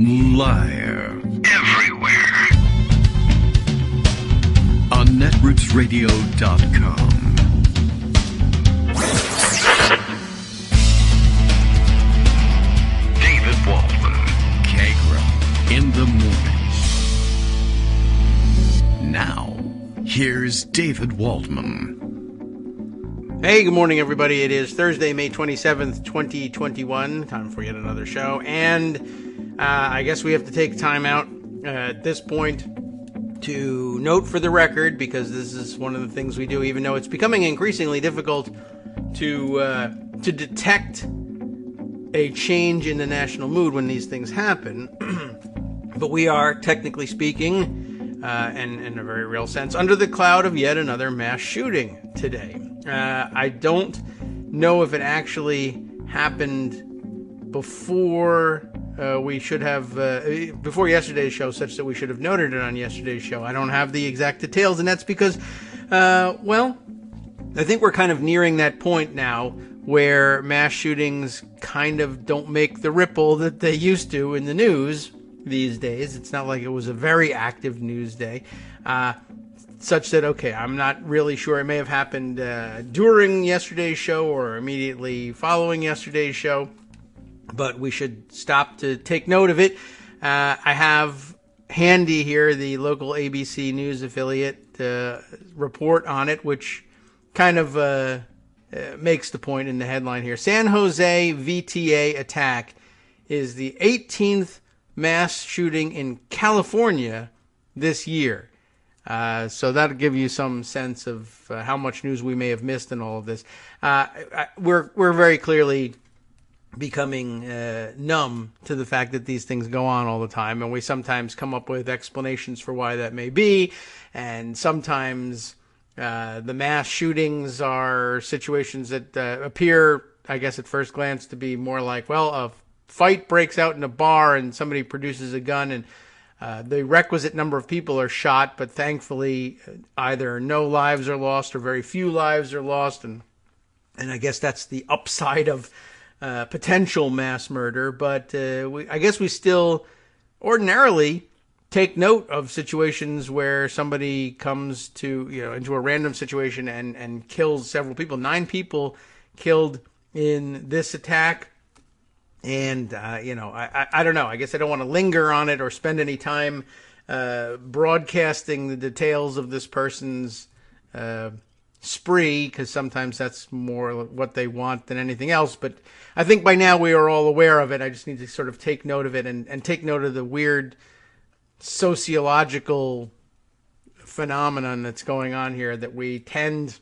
Live everywhere on netrootsradio.com. David Waldman, Kagro, in the morning. Now, here's David Waldman. Hey, good morning, everybody. It is Thursday, May 27th, 2021. Time for yet another show. And I guess we have to take time out at this point to note for the record, because this is one of the things we do, even though it's becoming increasingly difficult to detect a change in the national mood when these things happen. But we are, technically speaking, and in a very real sense, under the cloud of yet another mass shooting today. I don't know if it actually happened before we should have, before yesterday's show, such that we should have noted it on yesterday's show. I don't have the exact details, and that's because, well, I think we're kind of nearing that point now where mass shootings kind of don't make the ripple that they used to in the news these days. It's not like it was a very active news day. Such that, okay, I'm not really sure. It may have happened during yesterday's show or immediately following yesterday's show, but we should stop to take note of it. I have handy here the local ABC News affiliate report on it, which kind of makes the point in the headline here. San Jose VTA attack is the 18th mass shooting in California this year. So that'll give you some sense of how much news we may have missed in all of this. We're very clearly becoming numb to the fact that these things go on all the time, and we sometimes come up with explanations for why that may be, and sometimes the mass shootings are situations that appear, I guess at first glance, to be more like, well, a fight breaks out in a bar and somebody produces a gun and the requisite number of people are shot, but thankfully either no lives are lost or very few lives are lost. And I guess that's the upside of potential mass murder. But I guess we still ordinarily take note of situations where somebody comes to, into a random situation and kills several people. 9 people killed in this attack. And, I don't know. I guess I don't want to linger on it or spend any time broadcasting the details of this person's spree, because sometimes that's more what they want than anything else. But I think by now we are all aware of it. I just need to sort of take note of it and take note of the weird sociological phenomenon that's going on here, that we tend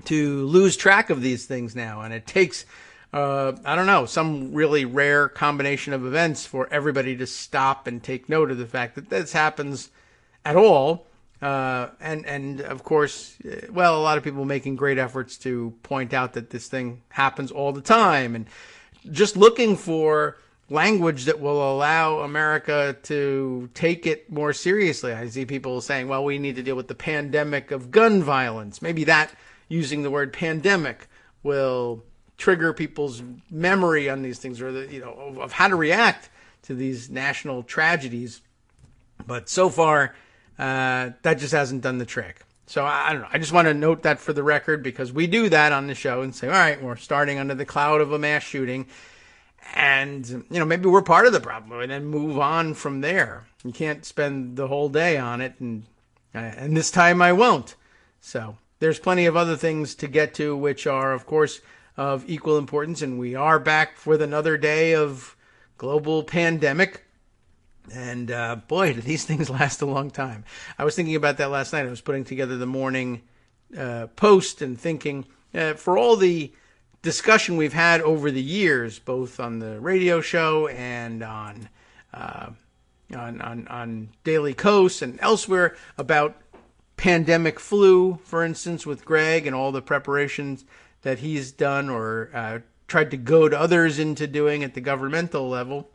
to lose track of these things now. And it takes I don't know, some really rare combination of events for everybody to stop and take note of the fact that this happens at all. And of course, well, a lot of people making great efforts to point out that this thing happens all the time, and just looking for language that will allow America to take it more seriously. I see people saying, well, we need to deal with the pandemic of gun violence. Maybe that, using the word pandemic, will trigger people's memory on these things, or of how to react to these national tragedies. But so far, that just hasn't done the trick. So I don't know. I just want to note that for the record, because we do that on the show and say, all right, we're starting under the cloud of a mass shooting, and maybe we're part of the problem, and then move on from there. You can't spend the whole day on it, and this time I won't. So there's plenty of other things to get to, which are, of course, of equal importance, and we are back with another day of global pandemic. And boy, do these things last a long time. I was thinking about that last night. I was putting together the morning post and thinking, for all the discussion we've had over the years, both on the radio show and on Daily Kos and elsewhere, about pandemic flu, for instance, with Greg and all the preparations that he's done or tried to goad others into doing at the governmental level.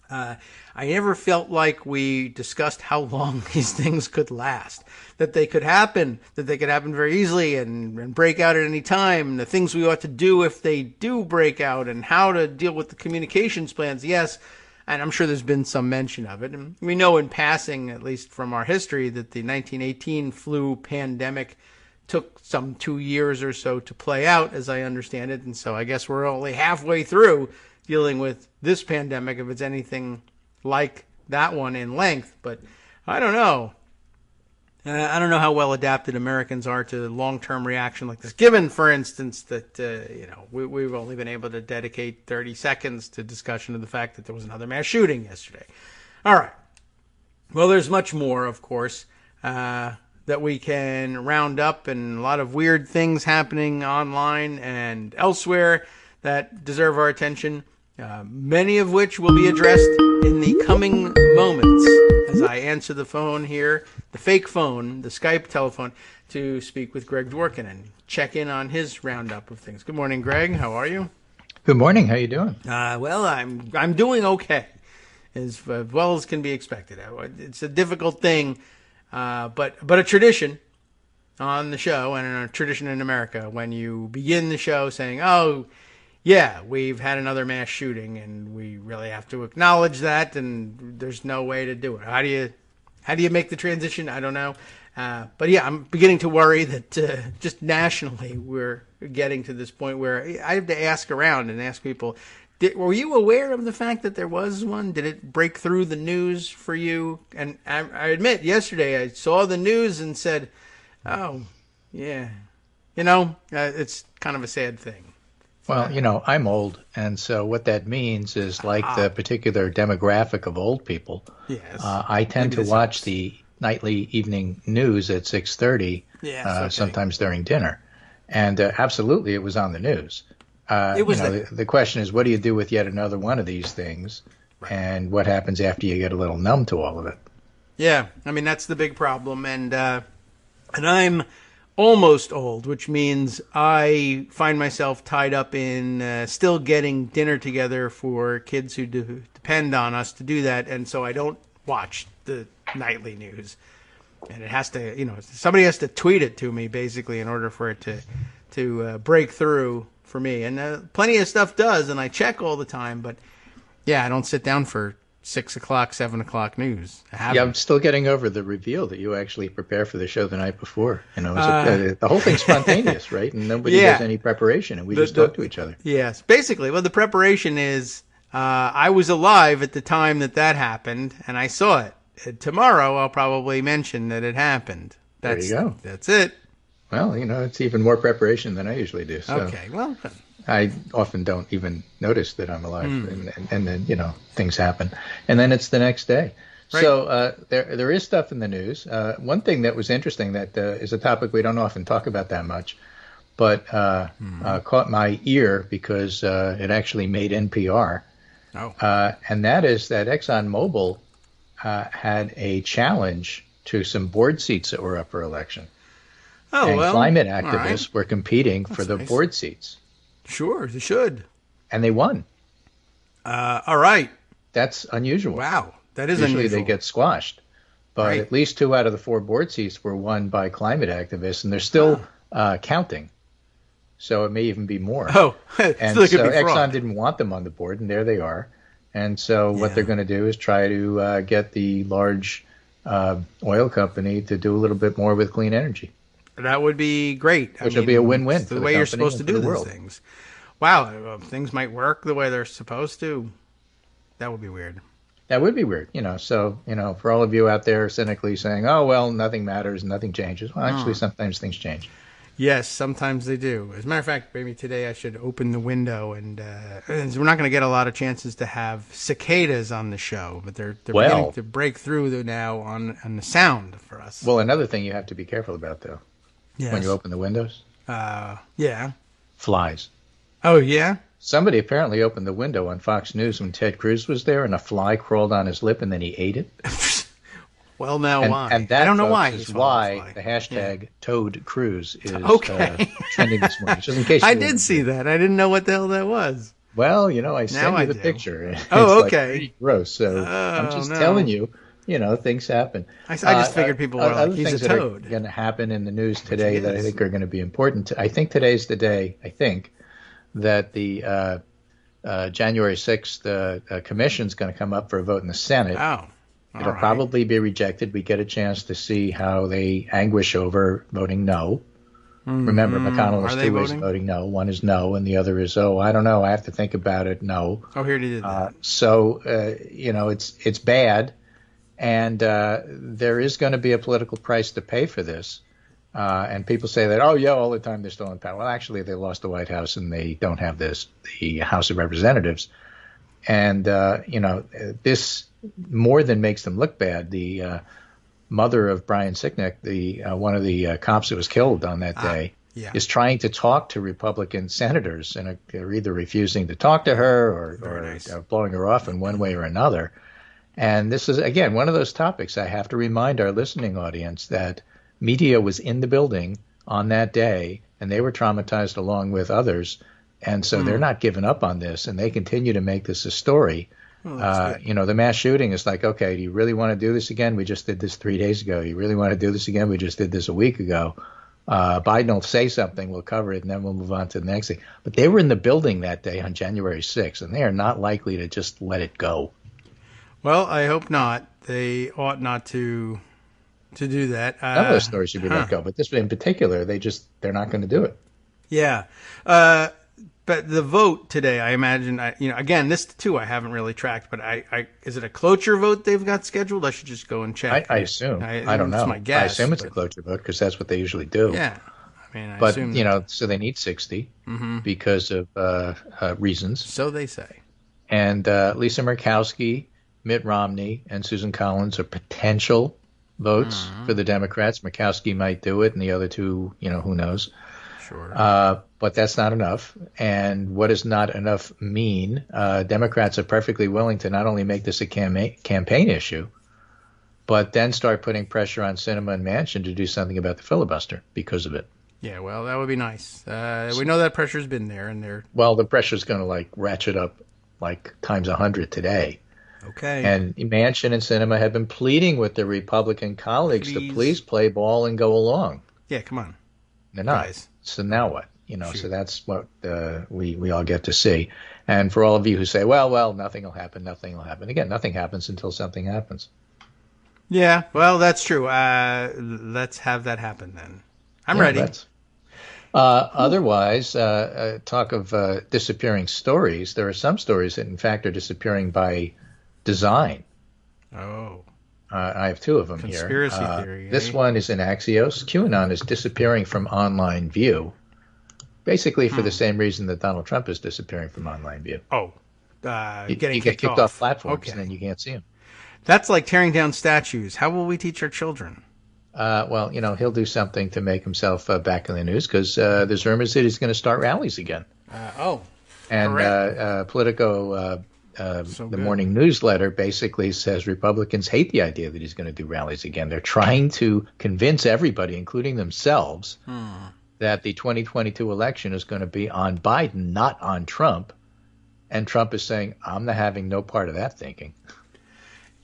I never felt like we discussed how long these things could last, that they could happen very easily and break out at any time, and the things we ought to do if they do break out, and how to deal with the communications plans. Yes, And I'm sure there's been some mention of it. And we know in passing, at least from our history, that the 1918 flu pandemic took some 2 years or so to play out, as I understand it. And so I guess we're only halfway through dealing with this pandemic, if it's anything like that one in length. But I don't know. I don't know how well adapted Americans are to long-term reaction like this, given, for instance, that we've only been able to dedicate 30 seconds to discussion of the fact that there was another mass shooting yesterday. All right. Well, there's much more, of course, that we can round up, and a lot of weird things happening online and elsewhere that deserve our attention, many of which will be addressed in the coming moments as I answer the phone here, the fake phone, the Skype telephone, to speak with Greg Dworkin and check in on his roundup of things. Good morning, Greg. How are you? Good morning. How you doing? Well, I'm doing okay, as well as can be expected. It's a difficult thing, but a tradition on the show, and a tradition in America, when you begin the show saying, "Oh, yeah, we've had another mass shooting, and we really have to acknowledge that, and there's no way to do it." How do you make the transition? I don't know. But yeah, I'm beginning to worry that just nationally we're getting to this point where I have to ask around and ask people, were you aware of the fact that there was one? Did it break through the news for you? And I admit, yesterday I saw the news and said, oh, yeah. It's kind of a sad thing. Well, I'm old, and so what that means is, like the particular demographic of old people, yes, I tend to watch the nightly evening news at 6:30, sometimes during dinner, and absolutely it was on the news. It was the question is, what do you do with yet another one of these things, and what happens after you get a little numb to all of it? Yeah, I mean, that's the big problem, and I'm almost old, which means I find myself tied up in still getting dinner together for kids who depend on us to do that, and so I don't watch the nightly news. And it has to, somebody has to tweet it to me, basically, in order for it to break through for me. And plenty of stuff does, and I check all the time, but yeah, I don't sit down for 6 o'clock, 7 o'clock news. I'm still getting over the reveal that you actually prepare for the show the night before. The whole thing's spontaneous, right? And nobody does any preparation, and we just talk to each other. Yes, basically. Well, the preparation is I was alive at the time that happened, and I saw it. Tomorrow, I'll probably mention that it happened. There you go. That's it. Well, it's even more preparation than I usually do. So. Okay, well, I often don't even notice that I'm alive, and then things happen, and then it's the next day. Right. So there is stuff in the news. One thing that was interesting that is a topic we don't often talk about that much, but caught my ear because it actually made NPR. Oh. And that is that ExxonMobil had a challenge to some board seats that were up for election. Oh, and well, climate activists were competing for the nice. board seats. Sure, they should. And they won. All right. That's unusual. Wow, that is unusual. Usually they get squashed. But right. At least 2 out of the 4 board seats were won by climate activists, and they're still counting. So it may even be more. Oh, and so Exxon didn't want them on the board, and there they are. And so what they're going to do is try to get the large oil company to do a little bit more with clean energy. That would be great. Which will be a win-win. It's the way you're supposed to do these things. Wow, things might work the way they're supposed to. That would be weird. That would be weird. So, for all of you out there cynically saying, oh, well, nothing matters, nothing changes. Well, actually, sometimes things change. Yes, sometimes they do. As a matter of fact, maybe today I should open the window, and we're not going to get a lot of chances to have cicadas on the show, but they're beginning to break through now on the sound for us. Well, another thing you have to be careful about, though, when you open the windows. Yeah. Flies. Oh, yeah? Somebody apparently opened the window on Fox News when Ted Cruz was there, and a fly crawled on his lip, and then he ate it. Well, now why? And that, I don't know why. Is why the hashtag Toad Cruz is trending this morning. Just in case I did see that. I didn't know what the hell that was. Well, I sent you the picture. It's okay. Gross. So I'm just telling you, things happen. I just figured people were like, he's a toad. Other things that are going to happen in the news today that I think are going to be important. I think today's the day, that the January 6th, commission's going to come up for a vote in the Senate. Oh, It'll probably be rejected. We get a chance to see how they anguish over voting no. Remember, McConnell has two ways of voting no. One is no, and the other is, I don't know, I have to think about it, no. Oh, here he did that. It's bad, and there is going to be a political price to pay for this. And people say that, all the time they're still in power. Well, actually, they lost the White House, and they don't have the House of Representatives. And, this more than makes them look bad. The mother of Brian Sicknick, one of the cops that was killed on that day, is trying to talk to Republican senators, and they're either refusing to talk to her or blowing her off in one way or another. And this is, again, one of those topics I have to remind our listening audience that media was in the building on that day, and they were traumatized along with others. And so they're not giving up on this, and they continue to make this a story. The mass shooting is like, okay, do you really want to do this again? We just did this 3 days ago. You really want to do this again? We just did this a week ago. Biden will say something, we'll cover it, and then we'll move on to the next thing. But they were in the building that day on January 6th, and they are not likely to just let it go. Well, I hope not. They ought not to do that. None of those stories should be let go, but this in particular, they're not going to do it. Yeah. But the vote today, I imagine, again, this too I haven't really tracked, but is it a cloture vote they've got scheduled? I should just go and check. I assume. I don't know. It's my guess. I assume it's a cloture vote because that's what they usually do. Yeah. I assume so they need 60 because of reasons. So they say. And Lisa Murkowski, Mitt Romney, and Susan Collins are potential votes for the Democrats. Murkowski might do it, and the other two, who knows. Sure. But that's not enough. And what does not enough mean? Democrats are perfectly willing to not only make this a campaign issue, but then start putting pressure on Sinema and Manchin to do something about the filibuster because of it. Yeah, well, that would be nice. We know that pressure's been there, and they're... Well, the pressure's going to ratchet up times 100 today. Okay. And Manchin and Sinema have been pleading with their Republican colleagues to please play ball and go along. Yeah, come on. They're not. Guys. So now what? So that's what we all get to see. And for all of you who say, well, nothing will happen. Again, nothing happens until something happens. Yeah, well, that's true. Let's have that happen then. I'm ready. Otherwise, talk of disappearing stories. There are some stories that, in fact, are disappearing by design. Oh. I have two of them Conspiracy here. theory. This one is in Axios. QAnon is disappearing from online view, basically for the same reason that Donald Trump is disappearing from online view. Oh, you get kicked off platforms, and then you can't see him. That's like tearing down statues. How will we teach our children? Well, he'll do something to make himself back in the news because there's rumors that he's going to start rallies again. And Politico, the morning newsletter, basically says Republicans hate the idea that he's going to do rallies again. They're trying to convince everybody, including themselves, that the 2022 election is going to be on Biden, not on Trump. And Trump is saying, I'm not having no part of that thinking.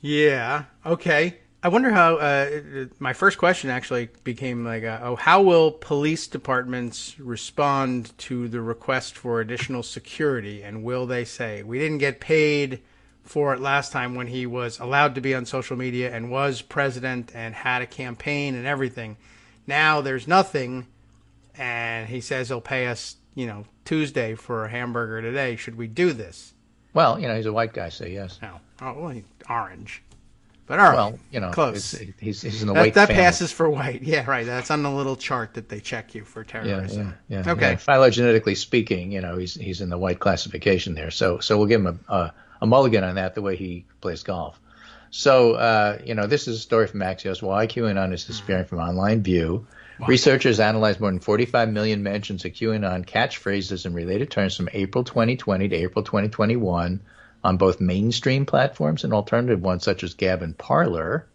Yeah. Okay. I wonder how my first question actually became how will police departments respond to the request for additional security? And will they say, we didn't get paid for it last time when he was allowed to be on social media and was president and had a campaign and everything. Now there's nothing. And he says he'll pay us, Tuesday for a hamburger today. Should we do this? Well, he's a white guy, so yes. Well, he's orange. But all right, well, close. He's in the white that family. passes for white. Yeah, right. That's on the little chart that they check you for terrorism. Yeah. Okay. Yeah. Phylogenetically speaking, he's in the white classification there. So we'll give him a mulligan on that, the way he plays golf. So this is a story from Axios. Why QAnon is disappearing from online view. Wow. Researchers analyzed more than 45 million mentions of QAnon catchphrases and related terms from April 2020 to April 2021 on both mainstream platforms and alternative ones such as Gab and Parler,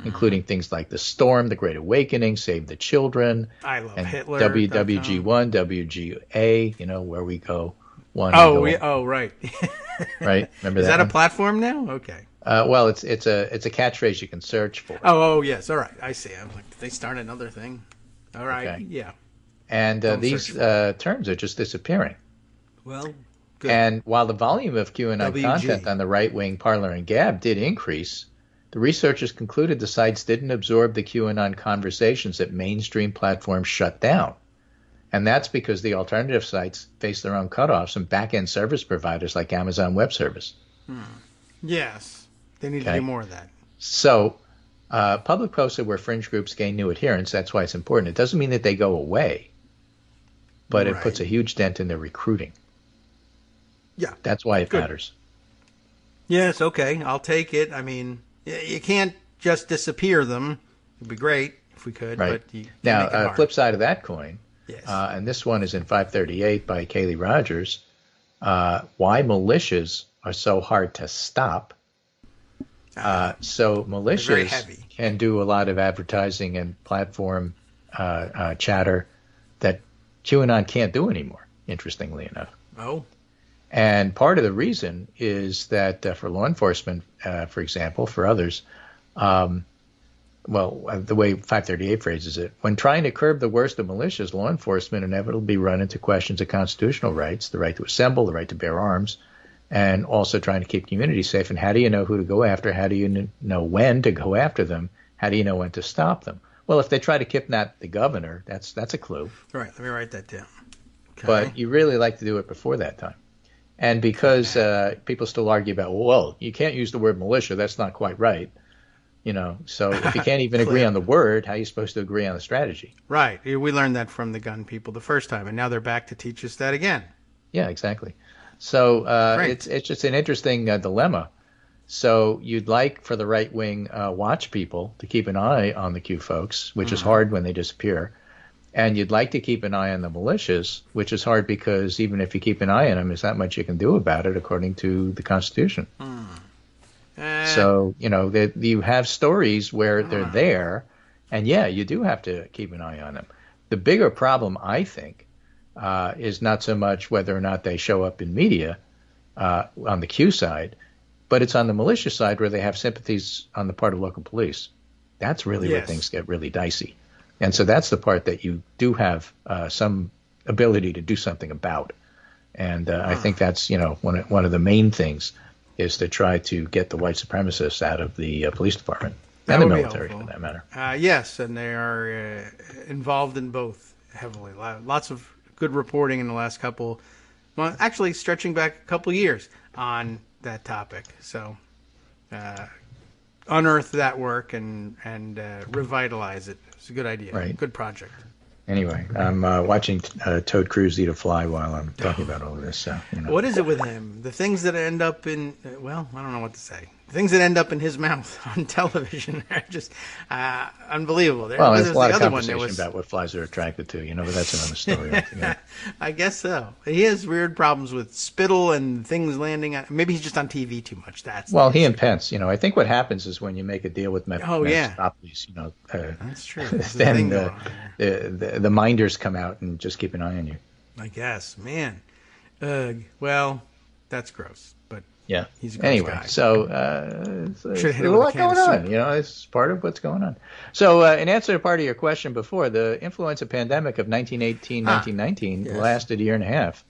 including things like The Storm, The Great Awakening, Save the Children, I Love and Hitler, WWG1, WGA, where we go one. Right. Right. Remember is that? Is that a platform now? Okay. Well, it's a catchphrase you can search for. Oh, yes. All right. I see. I'm like, did they start another thing? All right. Okay. Yeah. And these terms are just disappearing. Well, Good. And while the volume of QAnon WG. content on the right-wing Parler and Gab did increase, the researchers concluded the sites didn't absorb the QAnon conversations that mainstream platforms shut down. And that's because the alternative sites face their own cutoffs and back-end service providers like Amazon Web Service. Yes. They need to do more of that. So public posts where fringe groups gain new adherents, that's why it's important. It doesn't mean that they go away, but it puts a huge dent in their recruiting. Yeah. That's why it matters. Yes, okay. I'll take it. I mean, you can't just disappear them. It'd be great if we could. Right. But you now, flip side of that coin, yes. And this one is in 538 by Kaylee Rogers, why militias are so hard to stop. So militias can do a lot of advertising and platform chatter that QAnon can't do anymore, interestingly enough. Oh. And part of the reason is that for law enforcement, for example, for others, the way 538 phrases it, when trying to curb the worst of militias, law enforcement inevitably run into questions of constitutional rights, the right to assemble, the right to bear arms, and also trying to keep communities safe. And how do you know who to go after? How do you know when to go after them? How do you know when to stop them? Well, if they try to kidnap the governor, that's a clue. All right, let me write that down. Okay. But you really like to do it before that time. And because people still argue about, well, you can't use the word militia, that's not quite right. So if you can't even agree on the word, how are you supposed to agree on the strategy? Right. We learned that from the gun people the first time, and now they're back to teach us that again. Yeah, exactly. So it's just an interesting dilemma. So you'd like for the right-wing watch people to keep an eye on the Q folks, which is hard when they disappear. And you'd like to keep an eye on the militias, which is hard because even if you keep an eye on them, there's not much you can do about it according to the Constitution. So, you have stories where they're there, and you do have to keep an eye on them. The bigger problem, I think, is not so much whether or not they show up in media on the Q side, but it's on the militia side where they have sympathies on the part of local police. That's really where things get really dicey. And so that's the part that you do have some ability to do something about. And I think that's, one of the main things is to try to get the white supremacists out of the police department and the military, for that matter. Yes, and they are involved in both heavily. Lots of good reporting in the last couple, well, actually stretching back a couple years on that topic. So unearth that work and revitalize it. It's a good idea. Right. Good project. Anyway, I'm watching Toad Cruz eat a fly while I'm talking about all of this. So, What is it with him? The things that end up in, I don't know what to say. The things that end up in his mouth on television are just unbelievable. There's a lot of conversation about what flies are attracted to, but that's another story altogether. I guess so. He has weird problems with spittle and things landing on. Maybe he's just on TV too much. He and Pence. I think what happens is when you make a deal with Metropolis, that's true. Then the minders come out and just keep an eye on you. I guess, man. Well, that's gross, but he's a gross guy. So there's a lot going on. It's part of what's going on. So in answer to part of your question before, the influenza pandemic of 1918-1919 lasted a year and a half.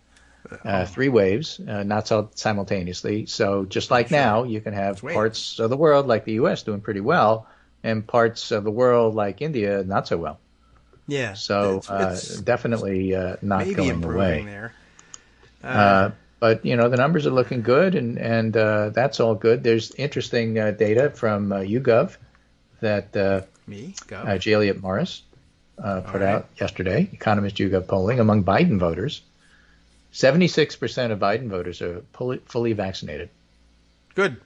3 waves, not so simultaneously. So just like now, you can have parts of the world like the U.S. doing pretty well, and parts of the world like India not so well. Yeah. So it's definitely not going away. There. But the numbers are looking good, and that's all good. There's interesting data from YouGov that J. Elliott Morris put out yesterday. Economist YouGov polling among Biden voters. 76% of Biden voters are fully vaccinated. Good.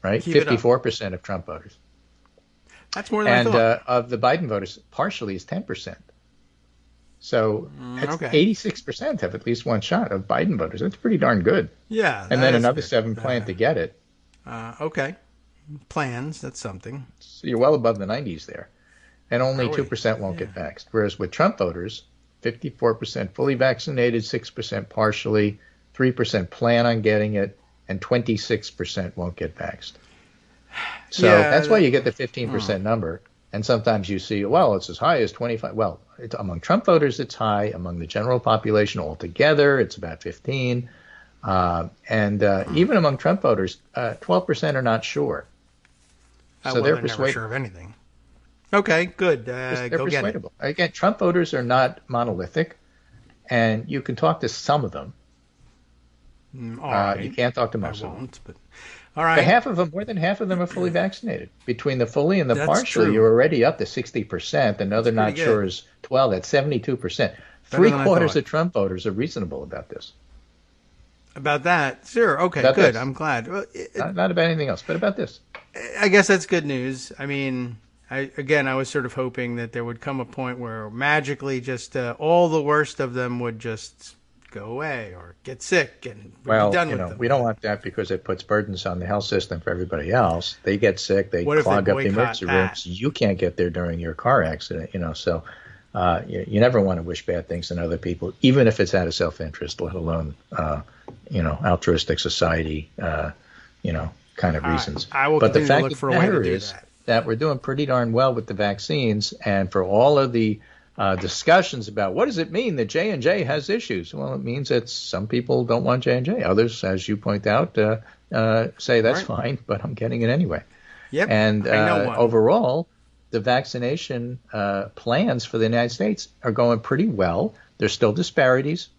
Right? 54% of Trump voters. That's more than I thought. Of the Biden voters, partially is 10%. So 86% have at least one shot of Biden voters. That's pretty darn good. Yeah. And then another 7 plan to get it. Okay. Plans, that's something. So you're well above the 90s there. And only 2% won't get vaxxed. Whereas with Trump voters, 54% fully vaccinated, 6% partially, 3% plan on getting it, and 26% won't get vaxxed. So that's why you get the 15% number. And sometimes you see, it's as high as 25. Well, among Trump voters, it's high. Among the general population altogether, it's about 15. Even among Trump voters, 12% are not sure. So they're never persuadable. sure of anything. Okay, good. They're Go get it. persuadable. Again, Trump voters are not monolithic, and you can talk to some of them. All right. You can't talk to most of them. But all right. But more than half of them are fully vaccinated. Between the fully and the That's partial, true. You're already up to 60%. Another not good. sure is 12. That's 72%. Better than I Three-quarters thought. of Trump voters are reasonable about this. About that, sure. Okay, About good. this. I'm glad. Well, Not about anything else, but about this. I guess that's good news. I mean, I was sort of hoping that there would come a point where magically just all the worst of them would just go away or get sick and we'd be done with them. We don't want that because it puts burdens on the health system for everybody else. They get sick, they What if clog they up the boycott emergency rooms. You can't get there during your car accident, So you never want to wish bad things on other people, even if it's out of self-interest, let alone altruistic society, kind of reasons. I will but the continue fact to look of for the a way matter to do is that. we're doing pretty darn well with the vaccines, and for all of the discussions about what does it mean that J&J has issues? Well, it means that some people don't want J&J. Others, as you point out, say that's fine, but I'm getting it anyway. Yep. And I know one. overall, the vaccination plans for the United States are going pretty well. There's still disparities.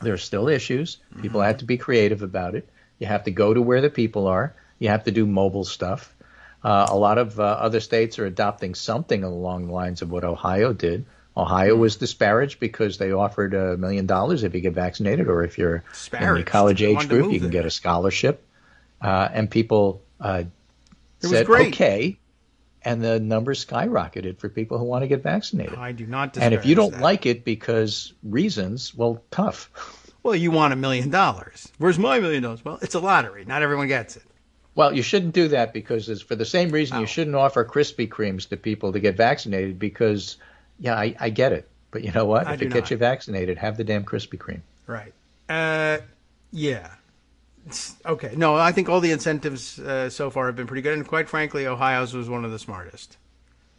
There's still issues. People have to be creative about it. You have to go to where the people are. You have to do mobile stuff. A lot of other states are adopting something along the lines of what Ohio did. Ohio was disparaged because they offered $1 million if you get vaccinated, or if you're in the college age group, you can get a scholarship. And people said, okay, and the numbers skyrocketed for people who want to get vaccinated. I do not disparage And if you don't that. like it because reasons, well, tough. Well, you want $1 million. Where's my $1 million? Well, it's a lottery. Not everyone gets it. Well, you shouldn't do that because it's for the same reason you shouldn't offer Krispy Kremes to people to get vaccinated because, I get it. But you know what? If it gets you vaccinated, have the damn Krispy Kreme. Right. Yeah. Okay. No, I think all the incentives so far have been pretty good. And quite frankly, Ohio's was one of the smartest.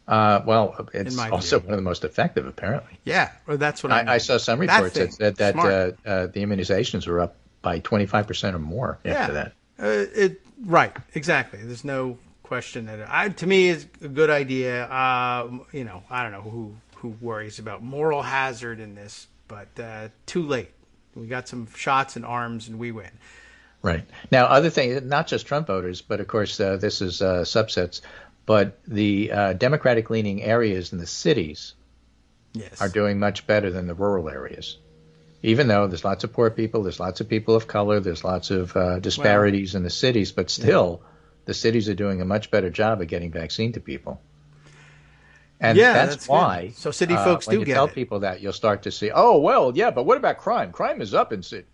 Well, it's also one of the most effective, apparently. Yeah. Well, that's what I saw some reports that the immunizations were up by 25% or more after that. Right. Exactly. There's no question that to me it's a good idea. I don't know who worries about moral hazard in this, but too late. We got some shots and arms and we win. Right. Now, other things, not just Trump voters, but of course this is subsets, but the Democratic-leaning areas in the cities are doing much better than the rural areas. Even though there's lots of poor people, there's lots of people of color, there's lots of disparities in the cities, but still the cities are doing a much better job of getting vaccine to people. And that's why. Good. So city folks do when you get tell it. people that, you'll start to see, but what about crime? Crime is up in city.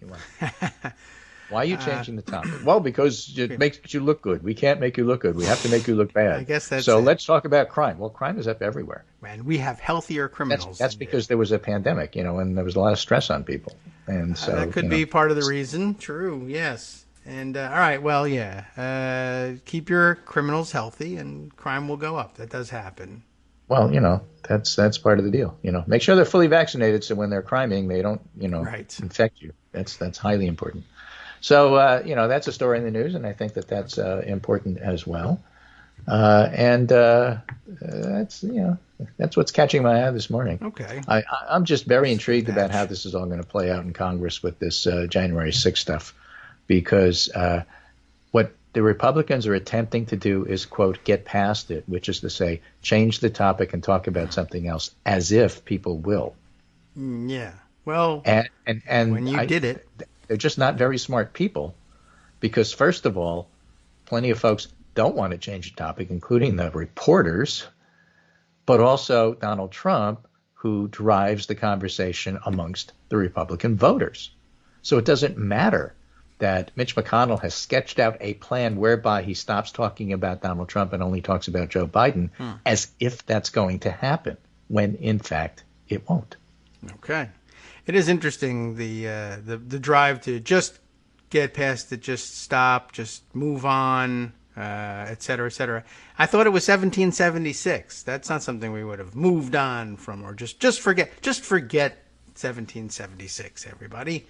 Why are you changing the topic? Well, because it makes you look good. We can't make you look good. We have to make you look bad. I guess that's so. it. Let's talk about crime. Well, crime is up everywhere. Man, we have healthier criminals. That's because there was a pandemic, and there was a lot of stress on people, and so that could be part of the reason. True. Yes. And all right. Well, yeah. Keep your criminals healthy, and crime will go up. That does happen. Well, that's part of the deal. Make sure they're fully vaccinated, so when they're criming, they don't, infect you. That's highly important. So, that's a story in the news, and I think that's important as well. And that's what's catching my eye this morning. Okay. I'm just very intrigued about how this is all going to play out in Congress with this January 6th stuff, because what the Republicans are attempting to do is, quote, get past it, which is to say, change the topic and talk about something else, as if people will. Yeah. Well, and when you did it. They're just not very smart people, because first of all, plenty of folks don't want to change the topic, including the reporters, but also Donald Trump, who drives the conversation amongst the Republican voters. So it doesn't matter that Mitch McConnell has sketched out a plan whereby he stops talking about Donald Trump and only talks about Joe Biden, as if that's going to happen, when in fact it won't. Okay. It is interesting, the drive to just get past it, just stop, just move on, et cetera, et cetera. I thought it was 1776. That's not something we would have moved on from, or just forget 1776, everybody.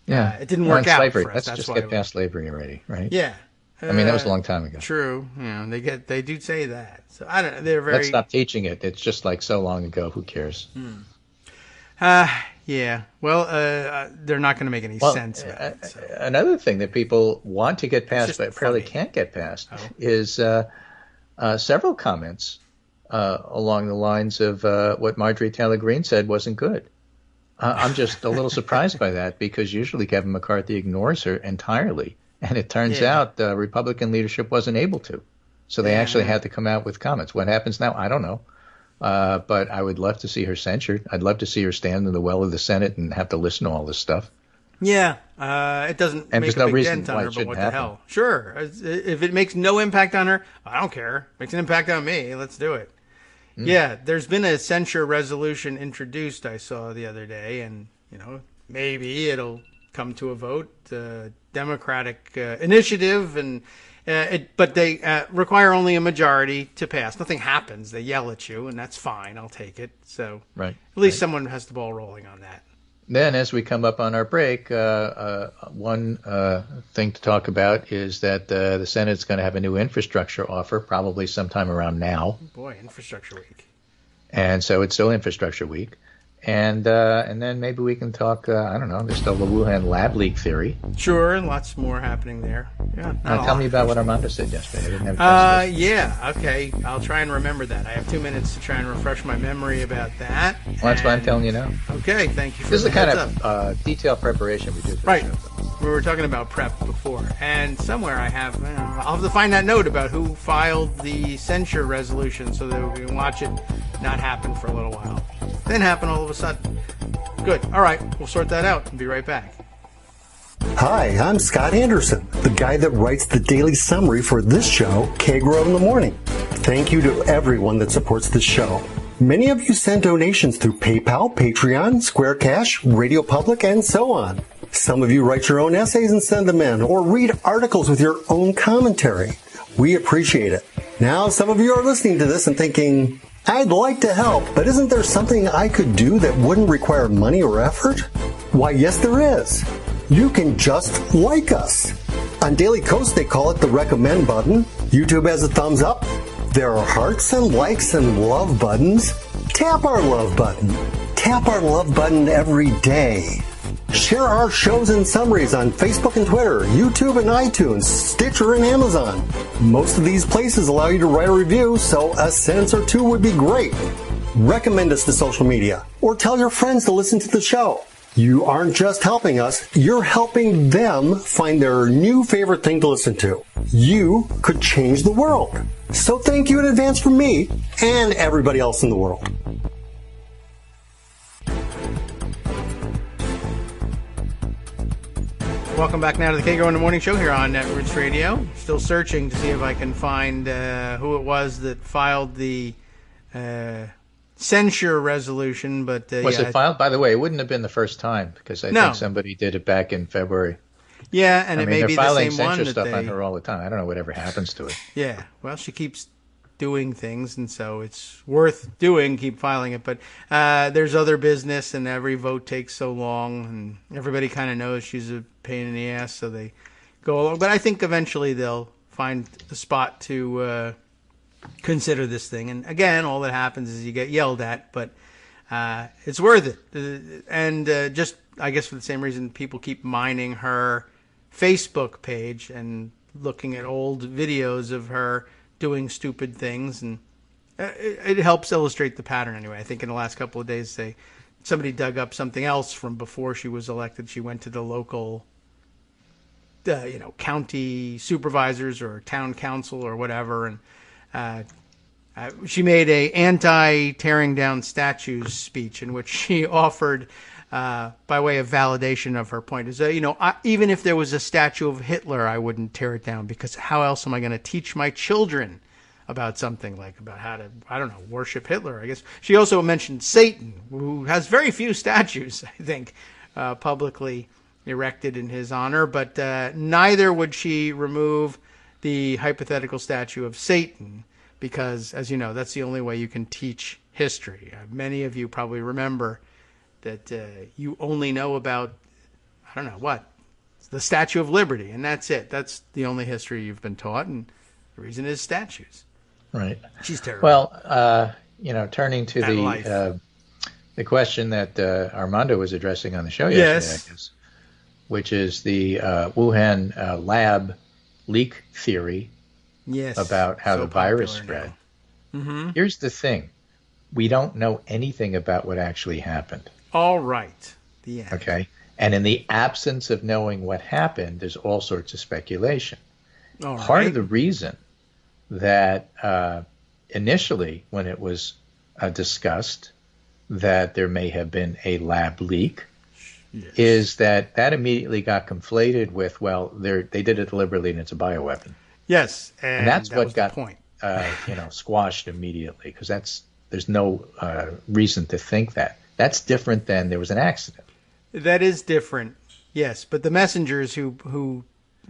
Yeah. It didn't work out slavery. for us. Let's That's just why get past slavery already, right? Yeah. I mean, that was a long time ago. True. Yeah, they do say that. So I don't know. They're very. Let's stop teaching it. It's just like so long ago. Who cares? Yeah. Well, they're not going to make any sense about it. So. Another thing that people want to get past, but apparently funny. can't get past, is several comments along the lines of what Marjorie Taylor Greene said wasn't good. I'm just a little surprised by that, because usually Kevin McCarthy ignores her entirely. And it turns out Republican leadership wasn't able to. So they actually had to come out with comments. What happens now? I don't know. But I would love to see her censured. I'd love to see her stand in the well of the Senate and have to listen to all this stuff. Yeah, it doesn't make a big dent on her, but what the hell? Sure. If it makes no impact on her, I don't care. Makes an impact on me. Let's do it. Yeah, there's been a censure resolution introduced, I saw the other day, and, maybe it'll come to a vote. Democratic initiative, and but they require only a majority to pass. Nothing happens. They yell at you, and that's fine. I'll take it. So at least someone has the ball rolling on that. Then, as we come up on our break, one thing to talk about is that the Senate's going to have a new infrastructure offer, probably sometime around now. Boy, Infrastructure Week. And so it's still Infrastructure Week. And then maybe we can talk, I don't know, there's still the Wuhan lab leak theory. Sure, lots more happening there. Yeah. Tell me about what Armando said yesterday. I didn't have a chance to yeah, okay. I'll try and remember that. I have 2 minutes to try and refresh my memory about that. Well, that's why I'm telling you now. Okay, thank you for This is the kind heads up. of detailed preparation we do for Right. the show. We were talking about prep before, and somewhere I'll have to find that note about who filed the censure resolution so that we can watch it not happen for a little while. Then happen all of a sudden. Good. All right. We'll sort that out and be right back. Hi, I'm Scott Anderson, the guy that writes the daily summary for this show, Kagro in the Morning. Thank you to everyone that supports this show. Many of you send donations through PayPal, Patreon, Square Cash, Radio Public, and so on. Some of you write your own essays and send them in, or read articles with your own commentary. We appreciate it. Now, some of you are listening to this and thinking, I'd like to help, but isn't there something I could do that wouldn't require money or effort? Why, yes, there is. You can just like us. On Daily Kos, they call it the recommend button. YouTube has a thumbs up. There are hearts and likes and love buttons. Tap our love button. Tap our love button every day. Share our shows and summaries on Facebook and Twitter, YouTube and iTunes, Stitcher and Amazon. Most of these places allow you to write a review, so a sentence or two would be great. Recommend us to social media, or tell your friends to listen to the show. You aren't just helping us, you're helping them find their new favorite thing to listen to. You could change the world. So thank you in advance from me and everybody else in the world. Welcome back now to the Kagro in the Morning Show here on Netroots Radio. Still searching to see if I can find who it was that filed the censure resolution. But was it filed? By the way, it wouldn't have been the first time, because I think somebody did it back in February. Yeah, and it may be the same one. They're filing censure stuff on her all the time. I don't know whatever happens to it. Yeah, well, she keeps doing things, and so it's worth doing. Keep filing it, but there's other business, and every vote takes so long, and everybody kind of knows she's a pain in the ass, so they go along. But I think eventually they'll find a spot to consider this thing. And again, all that happens is you get yelled at, but it's worth it. And just, I guess, for the same reason people keep mining her Facebook page and looking at old videos of her doing stupid things, and it helps illustrate the pattern anyway. I think in the last couple of days somebody dug up something else from before she was elected. She went to the local county supervisors or town council or whatever, and she made a anti-tearing down statues speech in which she offered, by way of validation of her point, is even if there was a statue of Hitler, I wouldn't tear it down, because how else am I going to teach my children about something about how to, I don't know, worship Hitler, I guess. She also mentioned Satan, who has very few statues, I think, publicly erected in his honor, but neither would she remove the hypothetical statue of Satan, because, as you know, that's the only way you can teach history. Many of you probably remember that you only know about I don't know what, the Statue of Liberty, and that's it. That's the only history you've been taught, and the reason is statues. Right. She's terrible. Well, turning to the question that Armando was addressing on the show yesterday, I guess, which is the Wuhan lab leak theory about how the virus spread. Mm-hmm. Here's the thing. We don't know anything about what actually happened. All right. The end. Okay. And in the absence of knowing what happened, there's all sorts of speculation. Part of the reason that initially, when it was discussed that there may have been a lab leak, is that immediately got conflated with, well, they did it deliberately and it's a bioweapon. Yes, and that's that what was got the point. Squashed immediately, because there's no reason to think that. That's different than there was an accident. That is different, yes. But the messengers who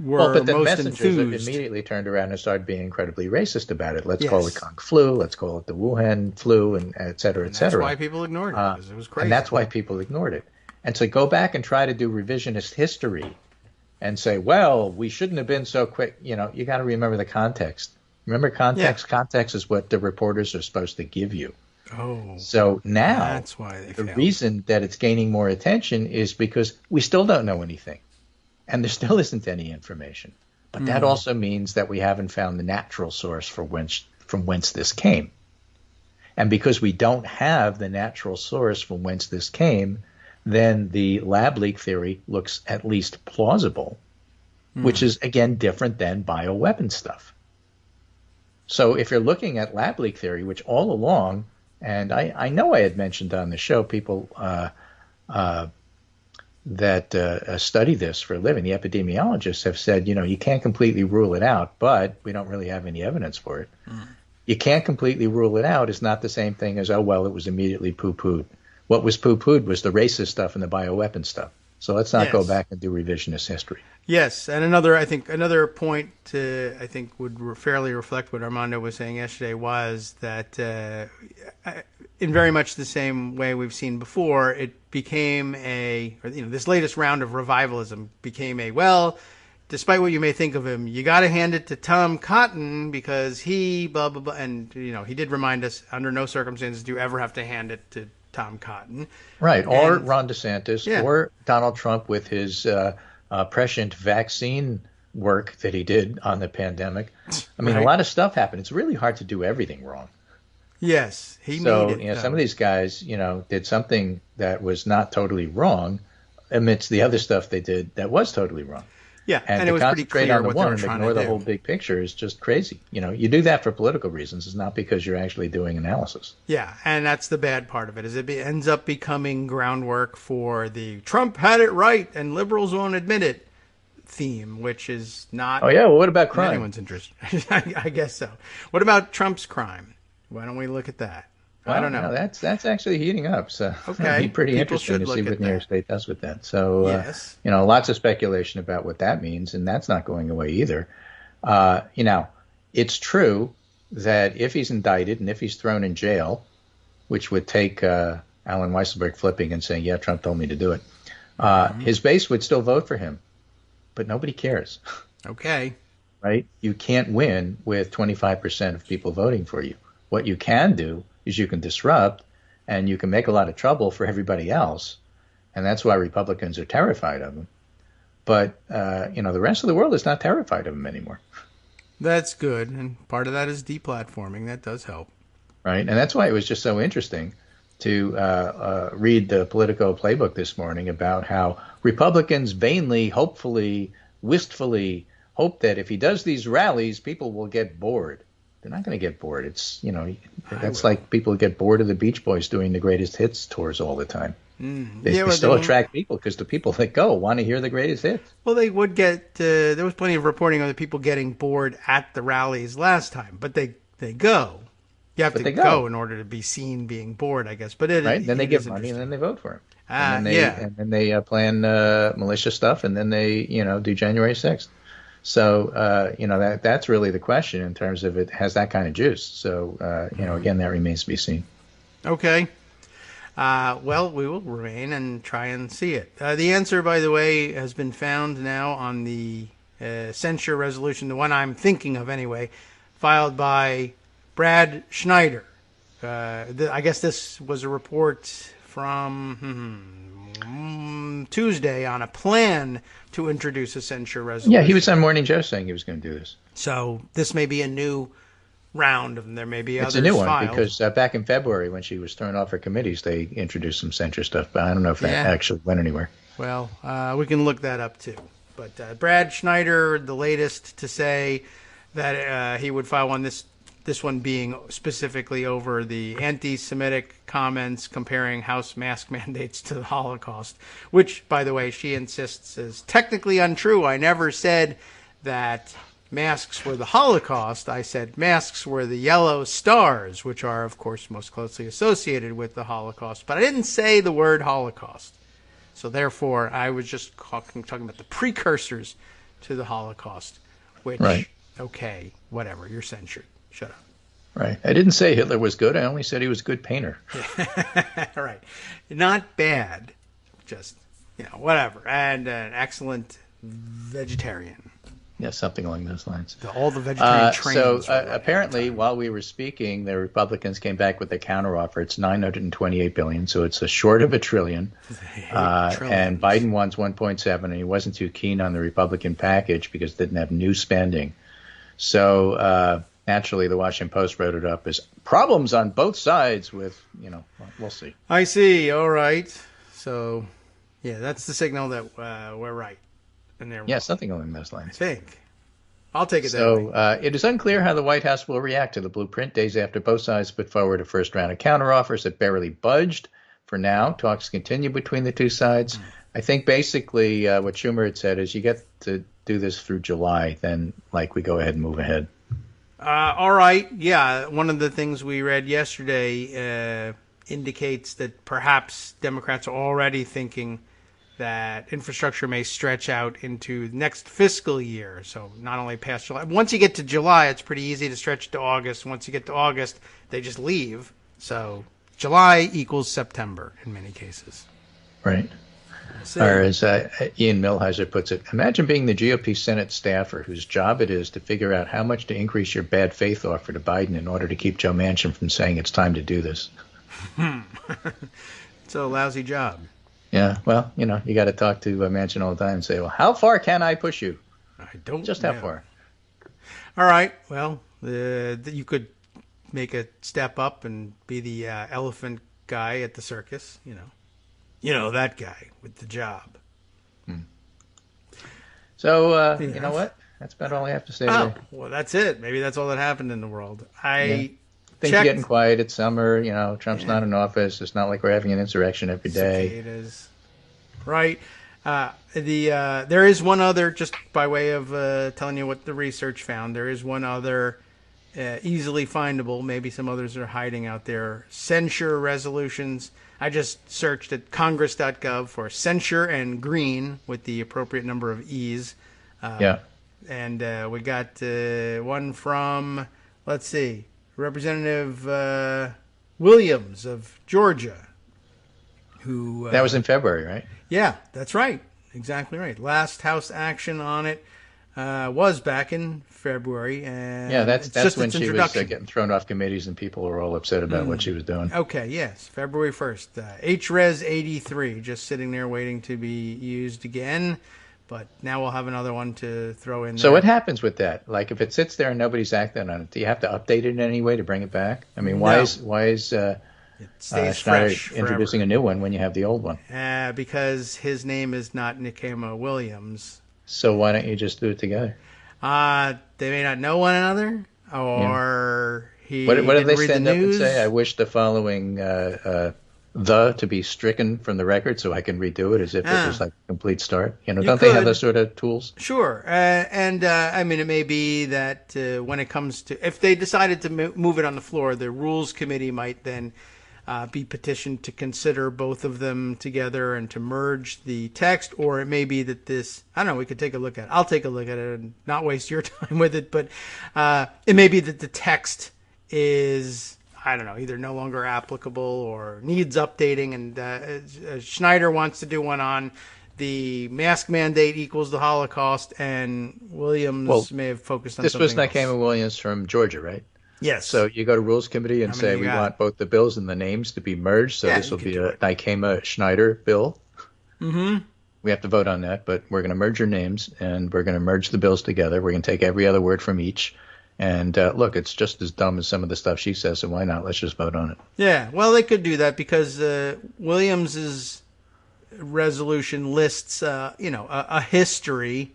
were but the most messengers enthused immediately turned around and started being incredibly racist about it. Let's call it Kung flu. Let's call it the Wuhan flu, and et cetera, et cetera. That's why people ignored it, because it was crazy. And that's why people ignored it. And so go back and try to do revisionist history and say, well, we shouldn't have been so quick. You got to remember the context. Remember context? Yeah. Context is what the reporters are supposed to give you. Oh. So now that's why the reason that it's gaining more attention is because we still don't know anything. And there still isn't any information. But that also means that we haven't found the natural source from whence this came. And because we don't have the natural source from whence this came, then the lab leak theory looks at least plausible, which is, again, different than bioweapon stuff. So if you're looking at lab leak theory, which all along, and I know I had mentioned on the show people that study this for a living, the epidemiologists have said, you can't completely rule it out, but we don't really have any evidence for it. You can't completely rule it out is not the same thing as, oh, well, it was immediately poo-pooed. What was poo-pooed was the racist stuff and the bioweapon stuff. So let's not go back and do revisionist history. Yes, and another point I think would fairly reflect what Armando was saying yesterday was that in very much the same way we've seen before, it became this latest round of revivalism became despite what you may think of him, you got to hand it to Tom Cotton because he blah blah blah, and he did remind us under no circumstances do you ever have to hand it to Tom Cotton, right? Or Ron DeSantis, or Donald Trump with his prescient vaccine work that he did on the pandemic. I mean, a lot of stuff happened. It's really hard to do everything wrong. Yes, some of these guys, did something that was not totally wrong amidst the other stuff they did that was totally wrong. Yeah, and it was pretty clear on the what one they were and trying ignore to the do. whole big picture is just crazy. You do that for political reasons. It's not because you're actually doing analysis. Yeah, and that's the bad part of it, is it ends up becoming groundwork for the Trump had it right and liberals won't admit it theme, which is not. Oh yeah, well, what about crime? Anyone's interest. I guess so. What about Trump's crime? Why don't we look at that? I don't know. No, that's actually heating up. So okay, it'd be pretty people interesting to see what New York State does with that. So yes. Lots of speculation about what that means, and that's not going away either. It's true that if he's indicted and if he's thrown in jail, which would take Alan Weisselberg flipping and saying, "Yeah, Trump told me to do it," his base would still vote for him, but nobody cares. Okay. Right? You can't win with 25% of people voting for you. What you can do is you can disrupt and you can make a lot of trouble for everybody else. And that's why Republicans are terrified of him. But, the rest of the world is not terrified of him anymore. That's good. And part of that is deplatforming. That does help. Right. And that's why it was just so interesting to read the Politico playbook this morning about how Republicans vainly, hopefully, wistfully hope that if he does these rallies, people will get bored. They're not going to get bored. It's, that's like people get bored of the Beach Boys doing the greatest hits tours all the time. They still attract people because the people that go want to hear the greatest hits. Well, they would get, there was plenty of reporting of the people getting bored at the rallies last time, but they go. You have to go in order to be seen being bored, I guess. But then they give money and then they vote for him. And then they plan malicious stuff and then they, do January 6th. So, that's really the question in terms of it has that kind of juice. So, again, that remains to be seen. Okay. Well, we will remain and try and see it. The answer, by the way, has been found now on the censure resolution, the one I'm thinking of anyway, filed by Brad Schneider. I guess this was a report from Tuesday on a plan to introduce a censure resolution. Yeah, he was on Morning Joe saying he was going to do this. So this may be a new round, and there may be others filed. It's a new one filed. because back in February when she was thrown off her committees, they introduced some censure stuff, but I don't know if that actually went anywhere. Well, we can look that up too. But Brad Schneider, the latest to say that he would file one, this one being specifically over the anti-Semitic comments comparing House mask mandates to the Holocaust, which, by the way, she insists is technically untrue. I never said that masks were the Holocaust. I said masks were the yellow stars, which are, of course, most closely associated with the Holocaust. But I didn't say the word Holocaust. So therefore, I was just talking about the precursors to the Holocaust, which, okay, whatever, you're censured. Shut up. Right. I didn't say Hitler was good. I only said he was a good painter. Right. Not bad. Just, whatever. And an excellent vegetarian. Yeah, something along those lines. All the vegetarian trains. So apparently, while we were speaking, the Republicans came back with a counteroffer. It's $928 billion, so it's short of $1 trillion. And Biden wants 1.7, and he wasn't too keen on the Republican package because it didn't have new spending. So naturally, the Washington Post wrote it up as problems on both sides with, we'll see. I see. All right. So, yeah, that's the signal that we're right. Yeah, something along those lines. I think. I'll take it that way. So it is unclear how the White House will react to the blueprint days after both sides put forward a first round of counteroffers that barely budged. For now, talks continue between the two sides. I think basically what Schumer had said is you get to do this through July, then we go ahead and move ahead. All right. Yeah, one of the things we read yesterday indicates that perhaps Democrats are already thinking that infrastructure may stretch out into next fiscal year. So not only past July. Once you get to July, it's pretty easy to stretch to August. Once you get to August, they just leave. So July equals September in many cases. Right. Or as Ian Millhiser puts it, imagine being the GOP Senate staffer whose job it is to figure out how much to increase your bad faith offer to Biden in order to keep Joe Manchin from saying it's time to do this. It's a lousy job. Yeah, well, you got to talk to Manchin all the time and say, well, how far can I push you? I don't Just know. how far? All right. Well, you could make a step up and be the elephant guy at the circus, that guy with the job. So, you know what? That's about all I have to say today. Well, that's it. Maybe that's all that happened in the world. Things are getting quiet. It's summer. Trump's not in office. It's not like we're having an insurrection every day. Cicadas. Right. There is one other, just by way of telling you what the research found, there is one other easily findable, maybe some others are hiding out there, censure resolutions. I just searched at congress.gov for censure and green with the appropriate number of E's. And we got one from, let's see, Representative Williams of Georgia. Who that was in February, right? Yeah, that's right. Exactly right. Last House action on it was back in February. And that's when she was getting thrown off committees and people were all upset about what she was doing. Okay, yes, February 1st. HRES 83, just sitting there waiting to be used again. But now we'll have another one to throw in there. So what happens with that? Like if it sits there and nobody's acting on it, do you have to update it in any way to bring it back? I mean, why is it stays Schneider fresh introducing a new one when you have the old one? Because his name is not Nikema Williams. So why don't you just do it together? They may not know one another, or he What do they read stand the up and news. say? I wish the following to be stricken from the record so I can redo it as if it was like a complete start. Don't they have those sort of tools? Sure. I mean, it may be that when it comes to, if they decided to move it on the floor, the Rules Committee might then be petitioned to consider both of them together and to merge the text, or it may be that I don't know, we could take a look at it. I'll take a look at it and not waste your time with it, but it may be that the text is I don't know, either no longer applicable or needs updating. And Schneider wants to do one on the mask mandate equals the Holocaust, and Williams may have focused on this something was Naima Williams from Georgia, right? Yes. So you go to Rules Committee and say we want both the bills and the names to be merged. So this will be a Naima Schneider bill. Mm-hmm. We have to vote on that, but we're going to merge your names and we're going to merge the bills together. We're going to take every other word from each. And look, it's just as dumb as some of the stuff she says, so why not? Let's just vote on it. Yeah, well, they could do that because Williams's resolution lists, a history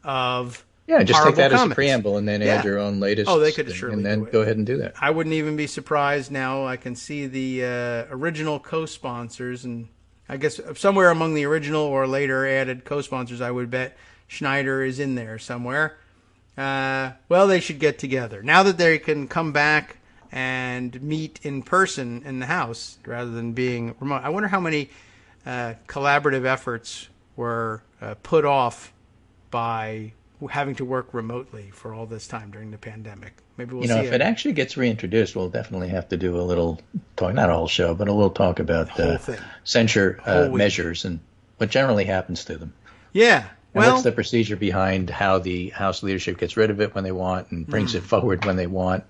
of just take that comments. as a preamble and then add your own latest. Oh, they could surely and then do it. Go ahead and do that. I wouldn't even be surprised now. I can see the original co-sponsors, and I guess somewhere among the original or later added co-sponsors, I would bet Schneider is in there somewhere. Well, they should get together. Now that they can come back and meet in person in the House rather than being remote. I wonder how many collaborative efforts were put off by having to work remotely for all this time during the pandemic. Maybe we'll see. If it actually gets reintroduced, we'll definitely have to do a little talk, not a whole show, but a little talk about censure measures and what generally happens to them. Yeah. And what's the procedure behind how the House leadership gets rid of it when they want and brings it forward when they want?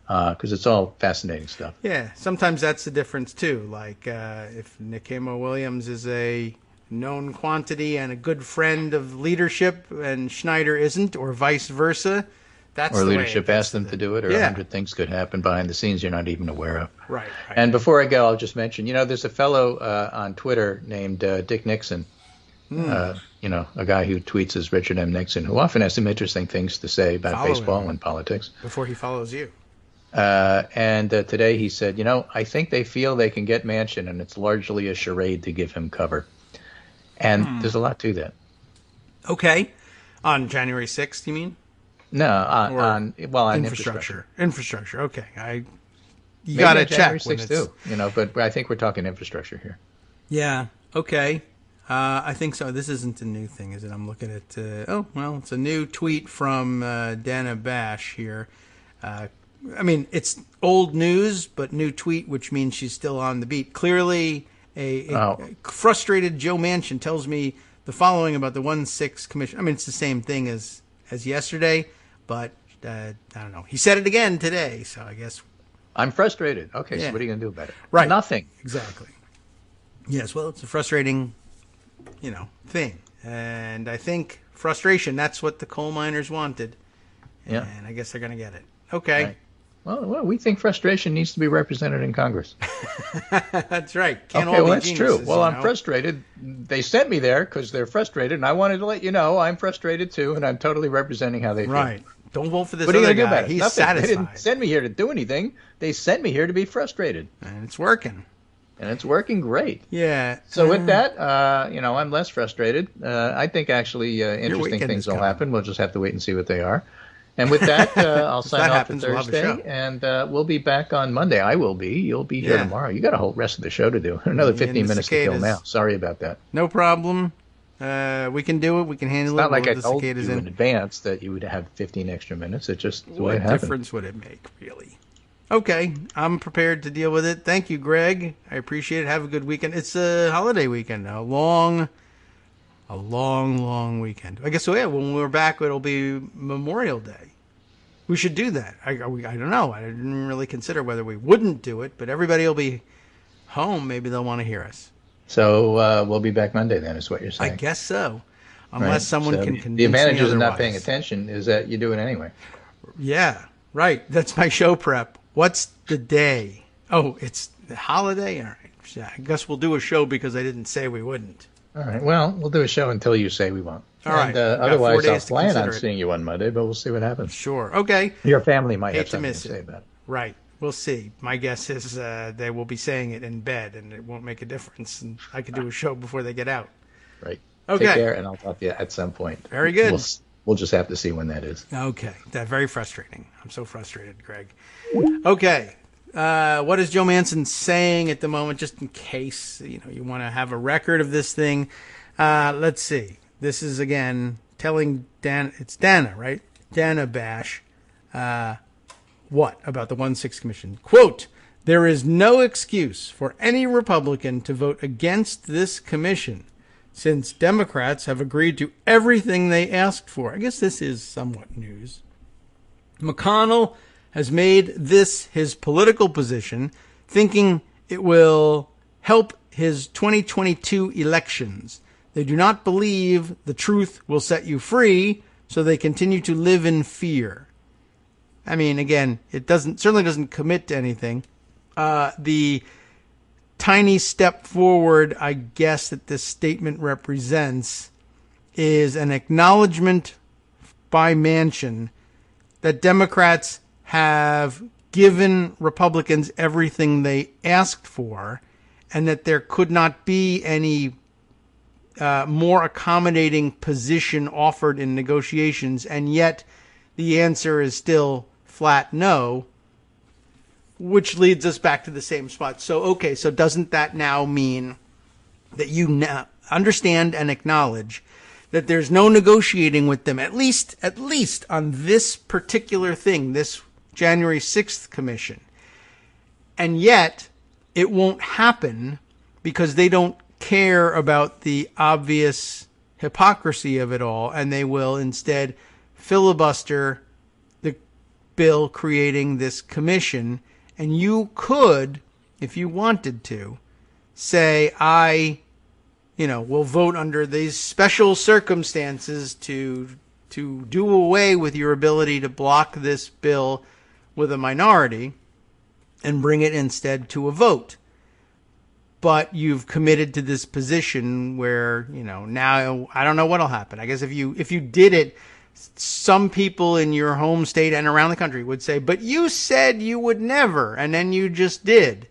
Because it's all fascinating stuff. Yeah, sometimes that's the difference, too. Like if Naima Williams is a known quantity and a good friend of leadership and Schneider isn't, or vice versa, that's or the leadership way asked them to do it, or 100 things could happen behind the scenes you're not even aware of. Right. And before I go, I'll just mention, there's a fellow on Twitter named Dick Nixon. A guy who tweets as Richard M. Nixon, who often has some interesting things to say about baseball and politics. Before he follows you. And today he said, I think they feel they can get Manchin, and it's largely a charade to give him cover. And there's a lot to that. Okay. On January 6th, you mean? No, on infrastructure. Infrastructure, okay. You got to check when it's... too, but I think we're talking infrastructure here. Yeah, okay. I think so. This isn't a new thing, is it? I'm looking at... it's a new tweet from Dana Bash here. It's old news, but new tweet, which means she's still on the beat. Clearly, a frustrated Joe Manchin tells me the following about the 1-6 commission. It's the same thing as yesterday, but I don't know. He said it again today, so I guess... I'm frustrated. Okay, so what are you going to do about it? Right. Nothing. Exactly. Yes, well, it's a frustrating... thing. And I think frustration, that's what the coal miners wanted. And I guess they're going to get it. Okay. Right. Well, we think frustration needs to be represented in Congress. That's right. That's true. Well, I'm frustrated. They sent me there because they're frustrated, and I wanted to let you know I'm frustrated too, and I'm totally representing how they feel. Right. Don't vote for this other guy. What are you going to do about it? He's Nothing. satisfied. They didn't send me here to do anything. They sent me here to be frustrated. And it's working. And it's working great. Yeah. So with that, I'm less frustrated. I think actually interesting things will happen. We'll just have to wait and see what they are. And with that, I'll sign off for Thursday, and we'll be back on Monday. I will be. You'll be here tomorrow. You got a whole rest of the show to do. Another 15 minutes to kill now. Sorry about that. No problem. We can do it. We can handle it. It's not like I told you in advance that you would have 15 extra minutes. It's just the way it happened. What difference would it make, really? Okay, I'm prepared to deal with it. Thank you, Greg. I appreciate it. Have a good weekend. It's a holiday weekend, a long weekend. I guess so. Yeah, when we're back, it'll be Memorial Day. We should do that. I don't know. I didn't really consider whether we wouldn't do it, but everybody will be home. Maybe they'll want to hear us. So we'll be back Monday then, is what you're saying. I guess so, unless someone can convince me the advantage of not otherwise. paying attention is that you do it anyway. Yeah, right. That's my show prep. What's the day? Oh, it's the holiday? All right. Yeah, I guess we'll do a show because I didn't say we wouldn't. All right. Well, we'll do a show until you say we won't. All right. Otherwise, I'll plan on seeing you on Monday, but we'll see what happens. Sure. Okay. Your family might have something to say about it. Right. We'll see. My guess is they will be saying it in bed, and it won't make a difference. And I could do a show before they get out. Right. Okay. Take care, and I'll talk to you at some point. Very good. We'll just have to see when that is. Okay. That's very frustrating. I'm so frustrated, Greg. Okay. What is Joe Manchin saying at the moment, just in case you want to have a record of this thing? Let's see. This is, again, telling it's Dana, right? Dana Bash. What about the 1-6 commission? Quote, There is no excuse for any Republican to vote against this commission, since Democrats have agreed to everything they asked for. I guess this is somewhat news. McConnell has made this his political position, thinking it will help his 2022 elections. They do not believe the truth will set you free, so they continue to live in fear. I mean, again, it certainly doesn't commit to anything. The tiny step forward, I guess, that this statement represents is an acknowledgement by Manchin that Democrats have given Republicans everything they asked for, and that there could not be any more accommodating position offered in negotiations, and yet the answer is still flat no, which leads us back to the same spot. So, okay, so doesn't that now mean that you now understand and acknowledge that there's no negotiating with them, at least on this particular thing, this January 6th commission, and yet it won't happen because they don't care about the obvious hypocrisy of it all, and they will instead filibuster the bill creating this commission. And you could, if you wanted to, say, will vote under these special circumstances to do away with your ability to block this bill with a minority and bring it instead to a vote. But you've committed to this position where, now I don't know what'll happen. I guess if you did it, some people in your home state and around the country would say, but you said you would never, and then you just did.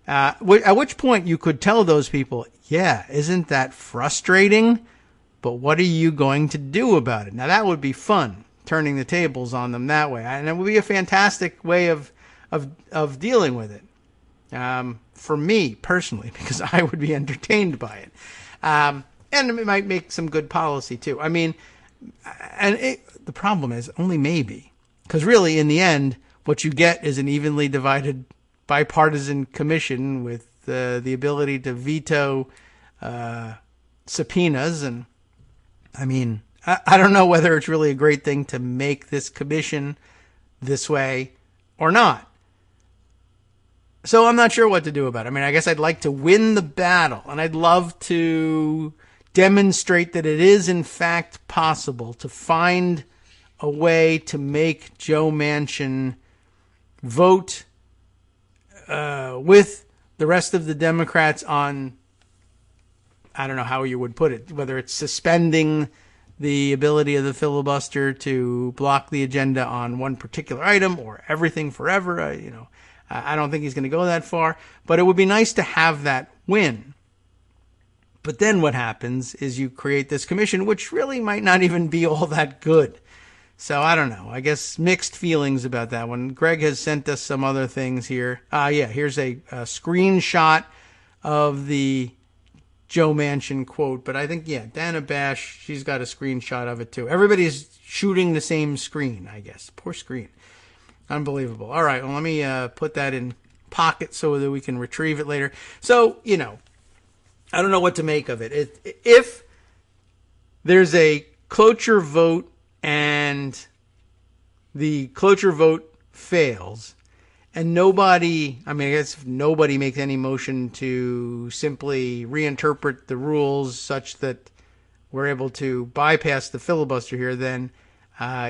At which point you could tell those people, yeah, isn't that frustrating? But what are you going to do about it? Now, that would be fun, turning the tables on them that way. And it would be a fantastic way of dealing with it. For me, personally, because I would be entertained by it. And it might make some good policy, too. I mean, the problem is only maybe. Because really, in the end, what you get is an evenly divided bipartisan commission with the ability to veto subpoenas. And, I mean, I don't know whether it's really a great thing to make this commission this way or not. So I'm not sure what to do about it. I mean, I guess I'd like to win the battle, and I'd love to demonstrate that it is, in fact, possible to find a way to make Joe Manchin vote with the rest of the Democrats on, I don't know how you would put it, whether it's suspending the ability of the filibuster to block the agenda on one particular item or everything forever. I don't think he's going to go that far, but it would be nice to have that win. But then what happens is you create this commission, which really might not even be all that good. So I don't know. I guess mixed feelings about that one. Greg has sent us some other things here. Here's a screenshot of the Joe Manchin quote. But I think, Dana Bash, she's got a screenshot of it too. Everybody's shooting the same screen, I guess. Poor screen. Unbelievable. All right, well, let me put that in pocket so that we can retrieve it later. So, I don't know what to make of it. If there's a cloture vote and the cloture vote fails, and nobody, I guess if nobody makes any motion to simply reinterpret the rules such that we're able to bypass the filibuster here, then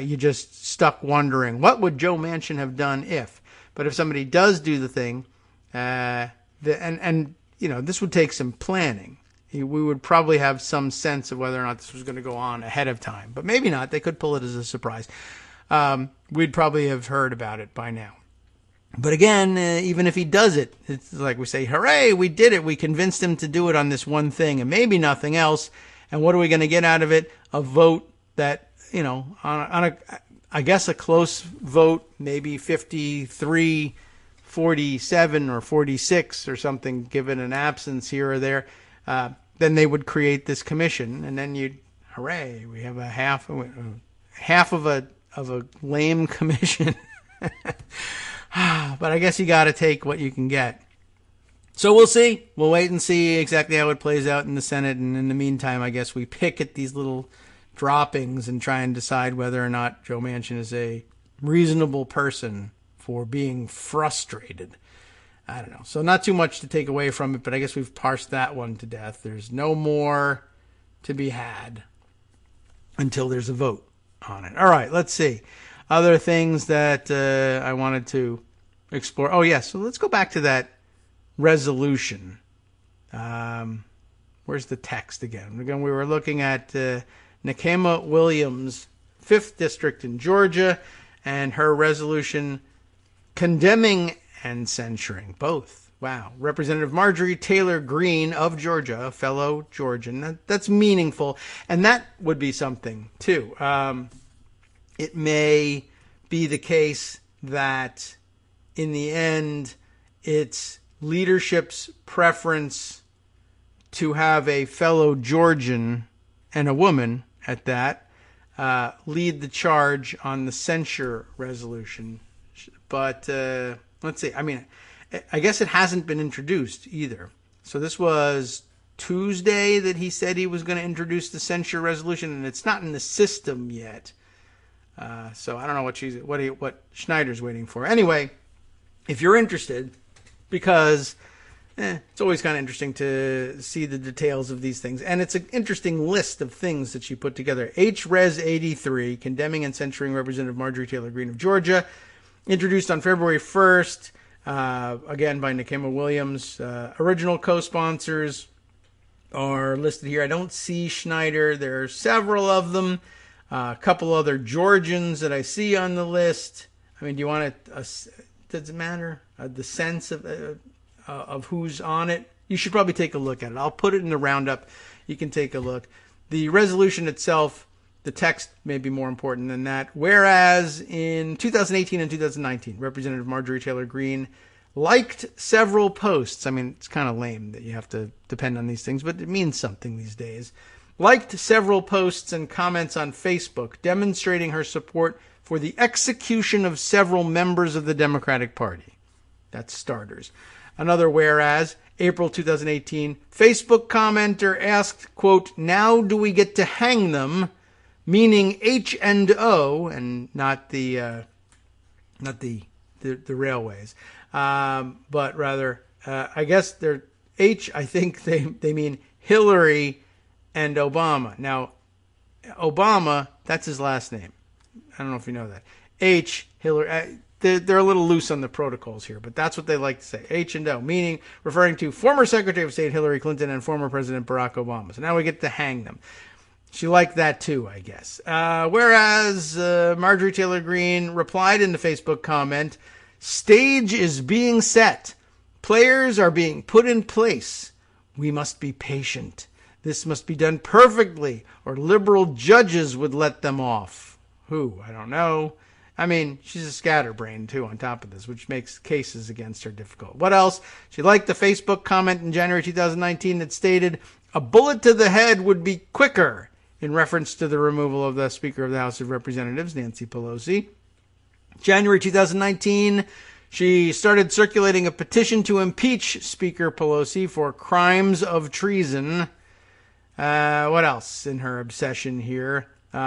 you just stuck wondering, what would Joe Manchin have done if? But if somebody does do the thing, this would take some planning. We would probably have some sense of whether or not this was going to go on ahead of time. But maybe not. They could pull it as a surprise. We'd probably have heard about it by now. But again, even if he does it, it's like we say, hooray, we did it. We convinced him to do it on this one thing and maybe nothing else. And what are we going to get out of it? A vote that, I guess a close vote, maybe 53-47 or 46 or something, given an absence here or there, then they would create this commission, and then hooray, we have a half of a lame commission. But I guess you got to take what you can get. So we'll see. We'll wait and see exactly how it plays out in the Senate. And in the meantime, I guess we pick at these little droppings and try and decide whether or not Joe Manchin is a reasonable person for being frustrated. I don't know. So not too much to take away from it, but I guess we've parsed that one to death. There's no more to be had until there's a vote on it. All right, let's see. Other things that I wanted to explore. Oh, yes. So let's go back to that resolution. Where's the text again? Again, we were looking at Nikema Williams' 5th District in Georgia and her resolution condemning and censuring both. Wow. Representative Marjorie Taylor Greene of Georgia, a fellow Georgian. That's meaningful. And that would be something, too. It may be the case that in the end, it's leadership's preference to have a fellow Georgian, and a woman at that, lead the charge on the censure resolution. But let's see. I mean, I guess it hasn't been introduced either. So this was Tuesday that he said he was going to introduce the censure resolution, and it's not in the system yet. So I don't know what Schneider's waiting for. Anyway, if you're interested, because it's always kind of interesting to see the details of these things. And it's an interesting list of things that she put together. H-Res 83, condemning and censuring Representative Marjorie Taylor Greene of Georgia, introduced on February 1st, again by Nikema Williams. Original co-sponsors are listed here. I don't see Schneider. There are several of them. A couple other Georgians that I see on the list. I mean, do you want to... does it matter? The sense of who's on it? You should probably take a look at it. I'll put it in the roundup. You can take a look. The resolution itself, the text may be more important than that. Whereas in 2018 and 2019, Representative Marjorie Taylor Greene liked several posts. I mean, it's kind of lame that you have to depend on these things, but it means something these days. Liked several posts and comments on Facebook demonstrating her support for the execution of several members of the Democratic Party. That's starters. Another whereas, April 2018, Facebook commenter asked, quote, "Now do we get to hang them?" Meaning H and O, and not the railways, but rather, I guess they're H. I think they mean Hillary and Obama. Now, Obama, that's his last name. I don't know if you know that. H, Hillary, they're a little loose on the protocols here, but that's what they like to say. H and O, meaning referring to former Secretary of State Hillary Clinton and former President Barack Obama. So now we get to hang them. She liked that too, I guess. Whereas Marjorie Taylor Greene replied in the Facebook comment, "Stage is being set. Players are being put in place. We must be patient. This must be done perfectly, or liberal judges would let them off." Who? I don't know. I mean, she's a scatterbrain, too, on top of this, which makes cases against her difficult. What else? She liked the Facebook comment in January 2019 that stated, "A bullet to the head would be quicker," in reference to the removal of the Speaker of the House of Representatives, Nancy Pelosi. January 2019, she started circulating a petition to impeach Speaker Pelosi for crimes of treason. What else in her obsession here?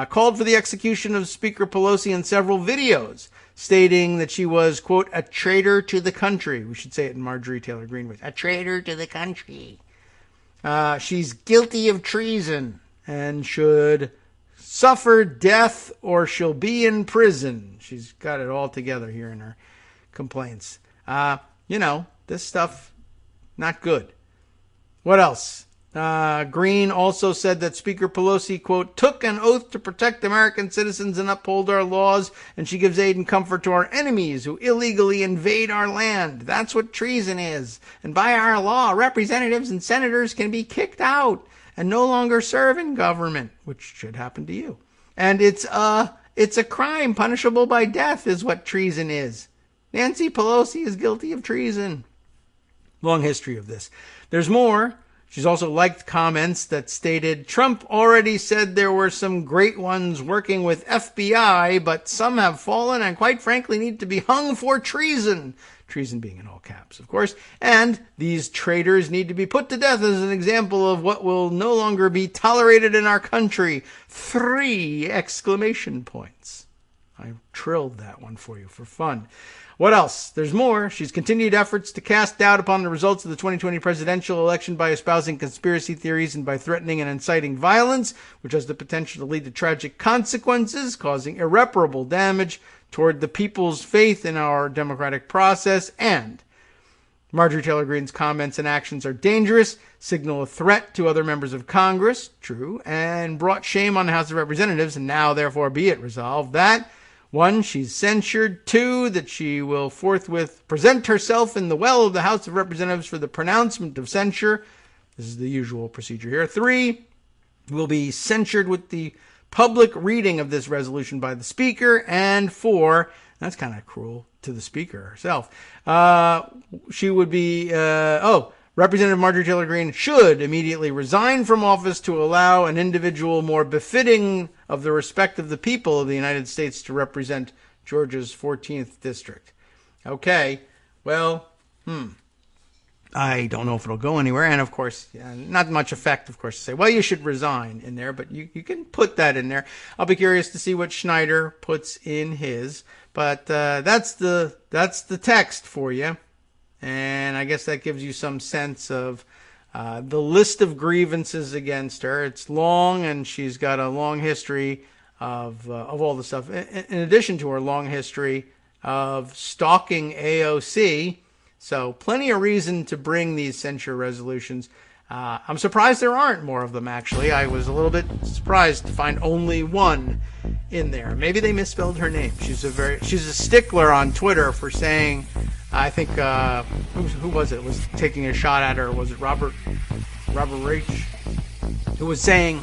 Called for the execution of Speaker Pelosi in several videos, stating that she was, quote, "a traitor to the country." We should say it in Marjorie Taylor Greene ways. A traitor to the country. She's guilty of treason and should suffer death or she'll be in prison. She's got it all together here in her complaints. This stuff, not good. What else? Greene also said that Speaker Pelosi, quote, "took an oath to protect American citizens and uphold our laws, and she gives aid and comfort to our enemies who illegally invade our land. That's what treason is. And by our law, representatives and senators can be kicked out and no longer serve in government," which should happen to you. And it's a crime punishable by death is what treason is. Nancy Pelosi is guilty of treason. Long history of this. There's more. She's also liked comments that stated, "Trump already said there were some great ones working with FBI, but some have fallen and quite frankly need to be hung for treason. Treason being in all caps, of course. And these traitors need to be put to death as an example of what will no longer be tolerated in our country. 3 exclamation points. I trilled that one for you for fun. What else? There's more. She's continued efforts to cast doubt upon the results of the 2020 presidential election by espousing conspiracy theories and by threatening and inciting violence, which has the potential to lead to tragic consequences, causing irreparable damage toward the people's faith in our democratic process. And Marjorie Taylor Greene's comments and actions are dangerous, signal a threat to other members of Congress, true, and brought shame on the House of Representatives, and now therefore be it resolved that 1, she's censured. 2, that she will forthwith present herself in the well of the House of Representatives for the pronouncement of censure. This is the usual procedure here. 3, will be censured with the public reading of this resolution by the Speaker. And 4, that's kind of cruel to the Speaker herself. She would be, Representative Marjorie Taylor Greene should immediately resign from office to allow an individual more befitting of the respect of the people of the United States to represent Georgia's 14th district. Okay, well, I don't know if it'll go anywhere. And of course, not much effect, of course, to say, well, you should resign in there, but you can put that in there. I'll be curious to see what Schneider puts in his, but that's the text for you. And I guess that gives you some sense of the list of grievances against her. It's long, and she's got a long history of all the stuff. In addition to her long history of stalking AOC, so plenty of reason to bring these censure resolutions. I'm surprised there aren't more of them, actually. I was a little bit surprised to find only one in there. Maybe they misspelled her name. She's a stickler on Twitter for saying, I think, who was it? Was taking a shot at her? Was it Robert Rach? Who was saying,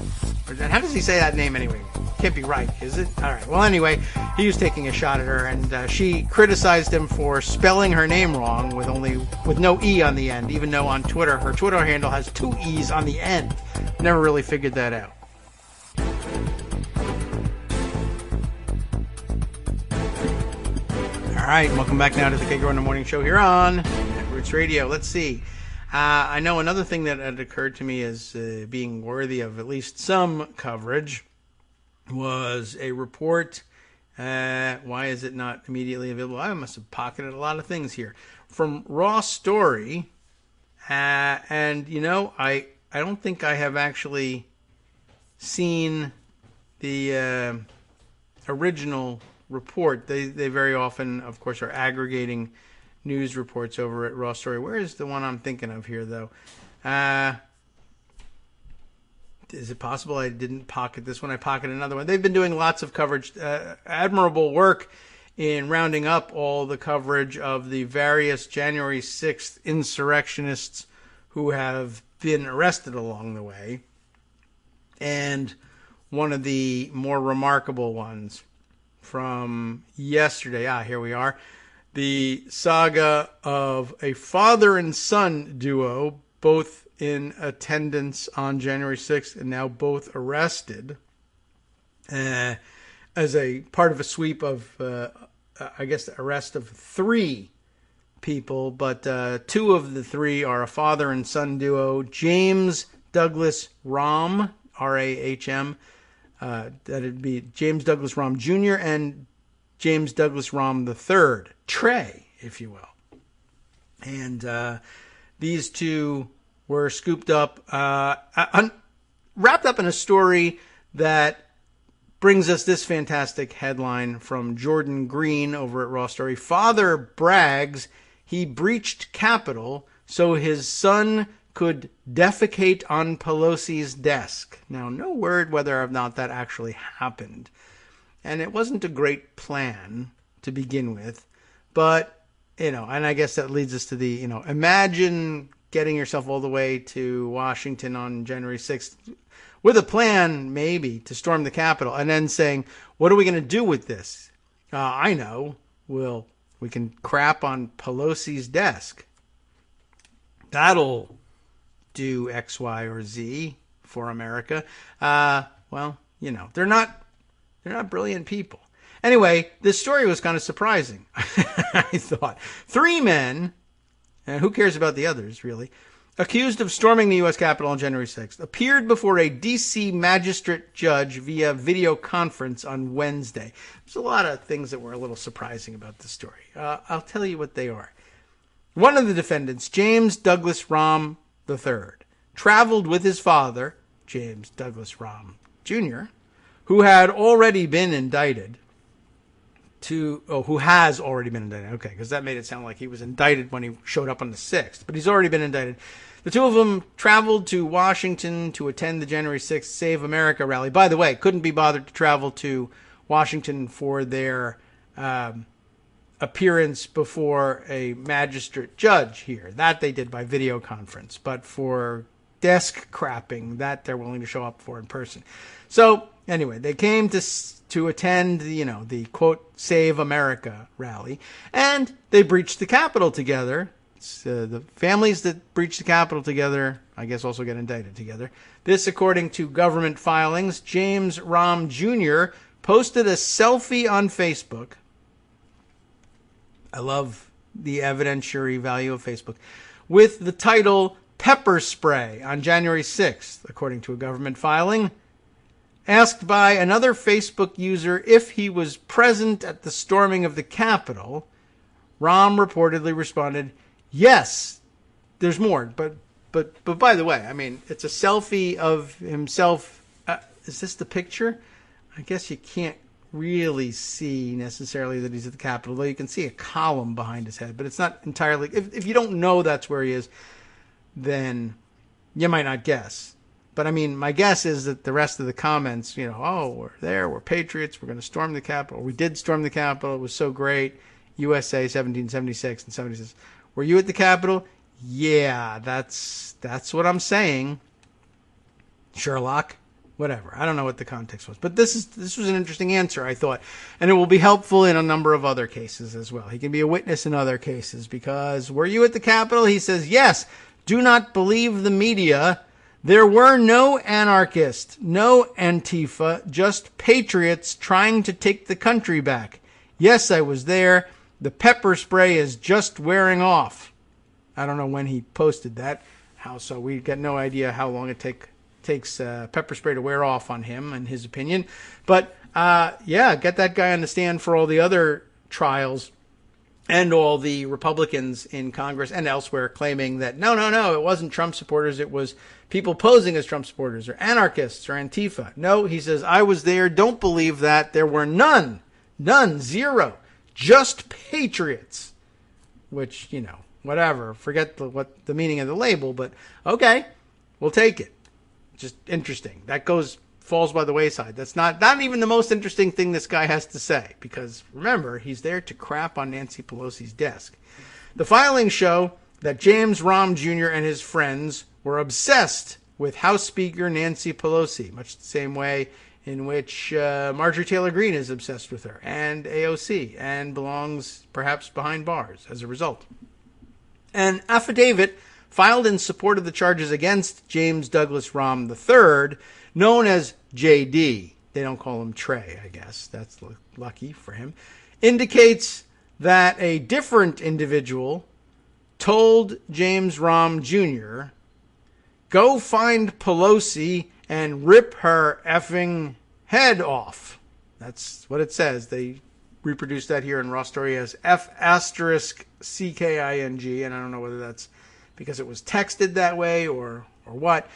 how does he say that name anyway? Can't be right, is it? All right. Well, anyway, he was taking a shot at her, and she criticized him for spelling her name wrong with no E on the end, even though on Twitter, her Twitter handle has 2 E's on the end. Never really figured that out. All right, welcome back now to the Kagro in the Morning Show here on Roots Radio. Let's see. I know another thing that had occurred to me as being worthy of at least some coverage was a report. Why is it not immediately available? I must have pocketed a lot of things here. From Raw Story. And, you know, I don't think I have actually seen the original report. They very often, of course, are aggregating news reports over at Raw Story. Where is the one I'm thinking of here, though? Is it possible I didn't pocket this one? I pocketed another one. They've been doing lots of coverage, admirable work in rounding up all the coverage of the various January 6th insurrectionists who have been arrested along the way. And one of the more remarkable ones from yesterday, here we are, the saga of a father and son duo, both in attendance on January 6th and now both arrested as a part of a sweep of, the arrest of 3 people, but 2 of the 3 are a father and son duo, James Douglas Rahm, R-A-H-M, that'd be James Douglas Rahm Jr. and James Douglas Rahm III, Trey, if you will. And these 2 were scooped up, wrapped up in a story that brings us this fantastic headline from Jordan Green over at Raw Story. Father brags he breached Capitol so his son could defecate on Pelosi's desk. Now, no word whether or not that actually happened. And it wasn't a great plan to begin with. But, and I guess that leads us to the, imagine getting yourself all the way to Washington on January 6th with a plan, maybe, to storm the Capitol, and then saying, what are we going to do with this? I know. We can crap on Pelosi's desk. That'll do X, Y, or Z for America. They're not brilliant people. Anyway, this story was kind of surprising, I thought. 3 men, and who cares about the others, really, accused of storming the U.S. Capitol on January 6th, appeared before a D.C. magistrate judge via video conference on Wednesday. There's a lot of things that were a little surprising about this story. I'll tell you what they are. One of the defendants, James Douglas Rahm III, traveled with his father, James Douglas Rahm Jr., who had already been indicted, who has already been indicted. Okay, because that made it sound like he was indicted when he showed up on the 6th, but he's already been indicted. The two of them traveled to Washington to attend the January 6th Save America rally. By the way, couldn't be bothered to travel to Washington for their appearance before a magistrate judge here. That they did by video conference. But for desk crapping, that they're willing to show up for in person. So anyway, they came to attend, the quote Save America rally, and they breached the Capitol together. The families that breach the Capitol together, I guess, also get indicted together. This, according to government filings. James Rahm Jr. posted a selfie on Facebook. I love the evidentiary value of Facebook. With the title Pepper Spray on January 6th, according to a government filing. Asked by another Facebook user if he was present at the storming of the Capitol, Rahm reportedly responded, "Yes, there's more, but by the way, I mean, it's a selfie of himself. Is this the picture? I guess you can't really see necessarily that he's at the Capitol, though you can see a column behind his head, but it's not entirely. If you don't know that's where he is, then you might not guess. But I mean, my guess is that the rest of the comments, oh, we're there, we're patriots, we're going to storm the Capitol. We did storm the Capitol. It was so great. USA 1776 and 76. Were you at the Capitol? Yeah, that's what I'm saying. Sherlock, whatever. I don't know what the context was, but this was an interesting answer, I thought, and it will be helpful in a number of other cases as well. He can be a witness in other cases because were you at the Capitol? He says yes. Do not believe the media. There were no anarchists, no Antifa, just patriots trying to take the country back. Yes, I was there. The pepper spray is just wearing off. I don't know when he posted that. So we got no idea how long it takes pepper spray to wear off on him, in his opinion. But, get that guy on the stand for all the other trials and all the Republicans in Congress and elsewhere claiming that, no, it wasn't Trump supporters. It was people posing as Trump supporters or anarchists or Antifa. No, he says, I was there. Don't believe that. There were none, zero, just patriots, which, whatever. Forget what the meaning of the label, but okay, we'll take it. Just interesting. That falls by the wayside. That's not even the most interesting thing this guy has to say, because remember, he's there to crap on Nancy Pelosi's desk. The filings show that James Rahm Jr. and his friends were obsessed with House Speaker Nancy Pelosi, much the same way in which Marjorie Taylor Greene is obsessed with her, and AOC, and belongs perhaps behind bars as a result. An affidavit filed in support of the charges against James Douglas Rahm III, known as JD, they don't call him Trey, I guess, that's lucky for him, indicates that a different individual told James Rahm Jr., go find Pelosi and rip her effing head off. That's what it says. They reproduced that here in Raw Story as F***CKING, and I don't know whether that's because it was texted that way or what.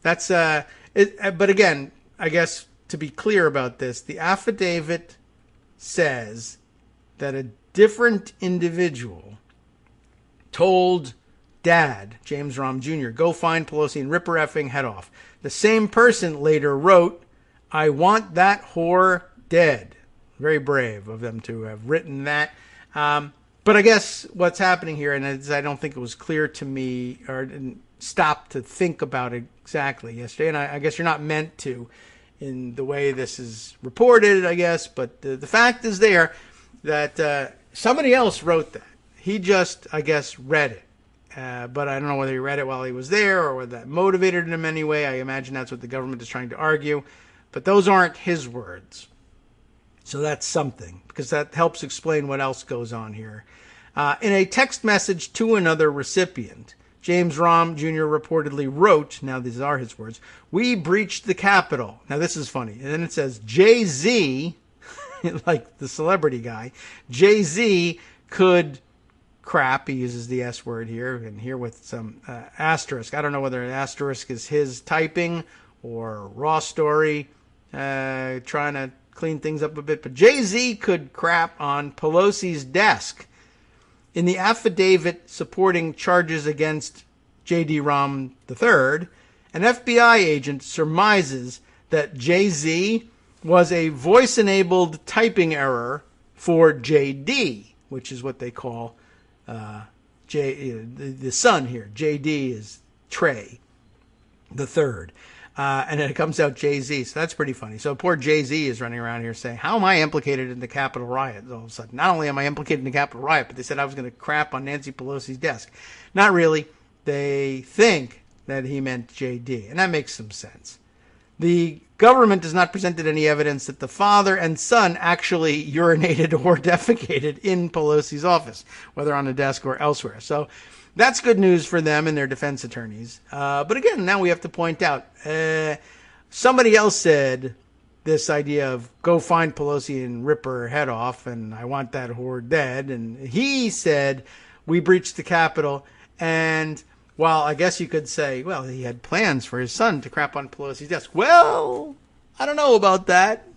That's but again, I guess to be clear about this, the affidavit says that a different individual told Dad, James Rahm Jr., go find Pelosi and rip her effing head off. The same person later wrote, I want that whore dead. Very brave of them to have written that. But I guess what's happening here, and I don't think it was clear to me or didn't stop to think about it exactly yesterday, and I guess you're not meant to in the way this is reported, I guess, but the fact is there that somebody else wrote that. He just, I guess, read it. But I don't know whether he read it while he was there or whether that motivated him in any way. I imagine that's what the government is trying to argue. But those aren't his words. So that's something, because that helps explain what else goes on here. In a text message to another recipient, James Rahm Jr. reportedly wrote, now these are his words, "We breached the Capitol." Now this is funny. And then it says, Jay-Z, like the celebrity guy, Jay-Z could crap. He uses the S word here, and here with some asterisk. I don't know whether an asterisk is his typing or raw story, trying to clean things up a bit. But Jay-Z could crap on Pelosi's desk. In the affidavit supporting charges against J.D. Rahm III, an FBI agent surmises that Jay-Z was a voice-enabled typing error for J.D., which is what they call the son here. J.D. is Trey the third. And then it comes out Jay-Z. So that's pretty funny. So poor Jay-Z is running around here saying, how am I implicated in the Capitol riot? All of a sudden, not only am I implicated in the Capitol riot, but they said I was going to crap on Nancy Pelosi's desk. Not really. They think that he meant J.D. And that makes some sense. The government has not presented any evidence that the father and son actually urinated or defecated in Pelosi's office, whether on the desk or elsewhere. So that's good news for them and their defense attorneys. But again, now we have to point out, somebody else said this idea of go find Pelosi and rip her head off, and I want that whore dead. And he said, we breached the Capitol. And while I guess you could say, well, he had plans for his son to crap on Pelosi's desk. Well, I don't know about that.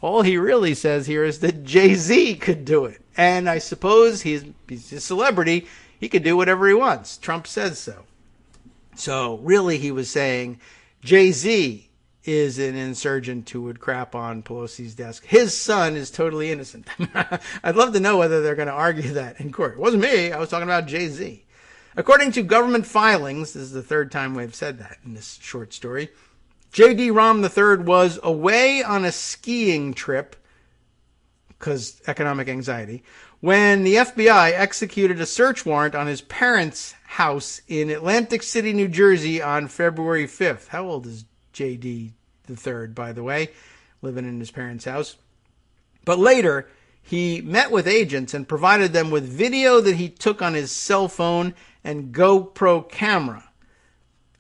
All he really says here is that Jay-Z could do it. And I suppose he's a celebrity. He could do whatever he wants. Trump says so. So really he was saying Jay-Z is an insurgent who would crap on Pelosi's desk. His son is totally innocent. I'd love to know whether they're going to argue that in court. It wasn't me. I was talking about Jay-Z. According to government filings, this is the third time we've said that in this short story, J.D. Rahm III was away on a skiing trip, because economic anxiety, when the FBI executed a search warrant on his parents' house in Atlantic City, New Jersey on February 5th. How old is J.D. III, by the way, living in his parents' house? But later, he met with agents and provided them with video that he took on his cell phone and GoPro camera.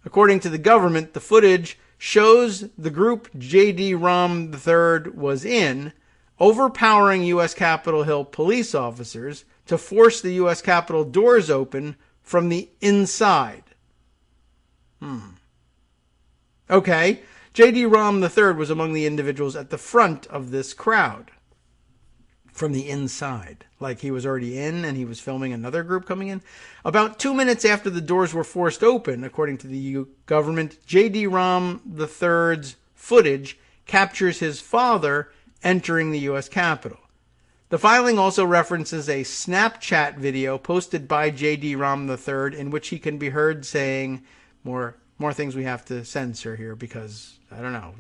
According to the government, the footage shows the group J.D. Rahm III was in overpowering U.S. Capitol Hill police officers to force the U.S. Capitol doors open from the inside. Okay, J.D. Rahm III was among the individuals at the front of this crowd. From the inside. Like he was already in and he was filming another group coming in. About 2 minutes after the doors were forced open, according to the government, J.D. Rahm III's footage captures his father entering the U.S. Capitol. The filing also references a Snapchat video posted by J.D. Rahm III in which he can be heard saying more things we have to censor here because, I don't know,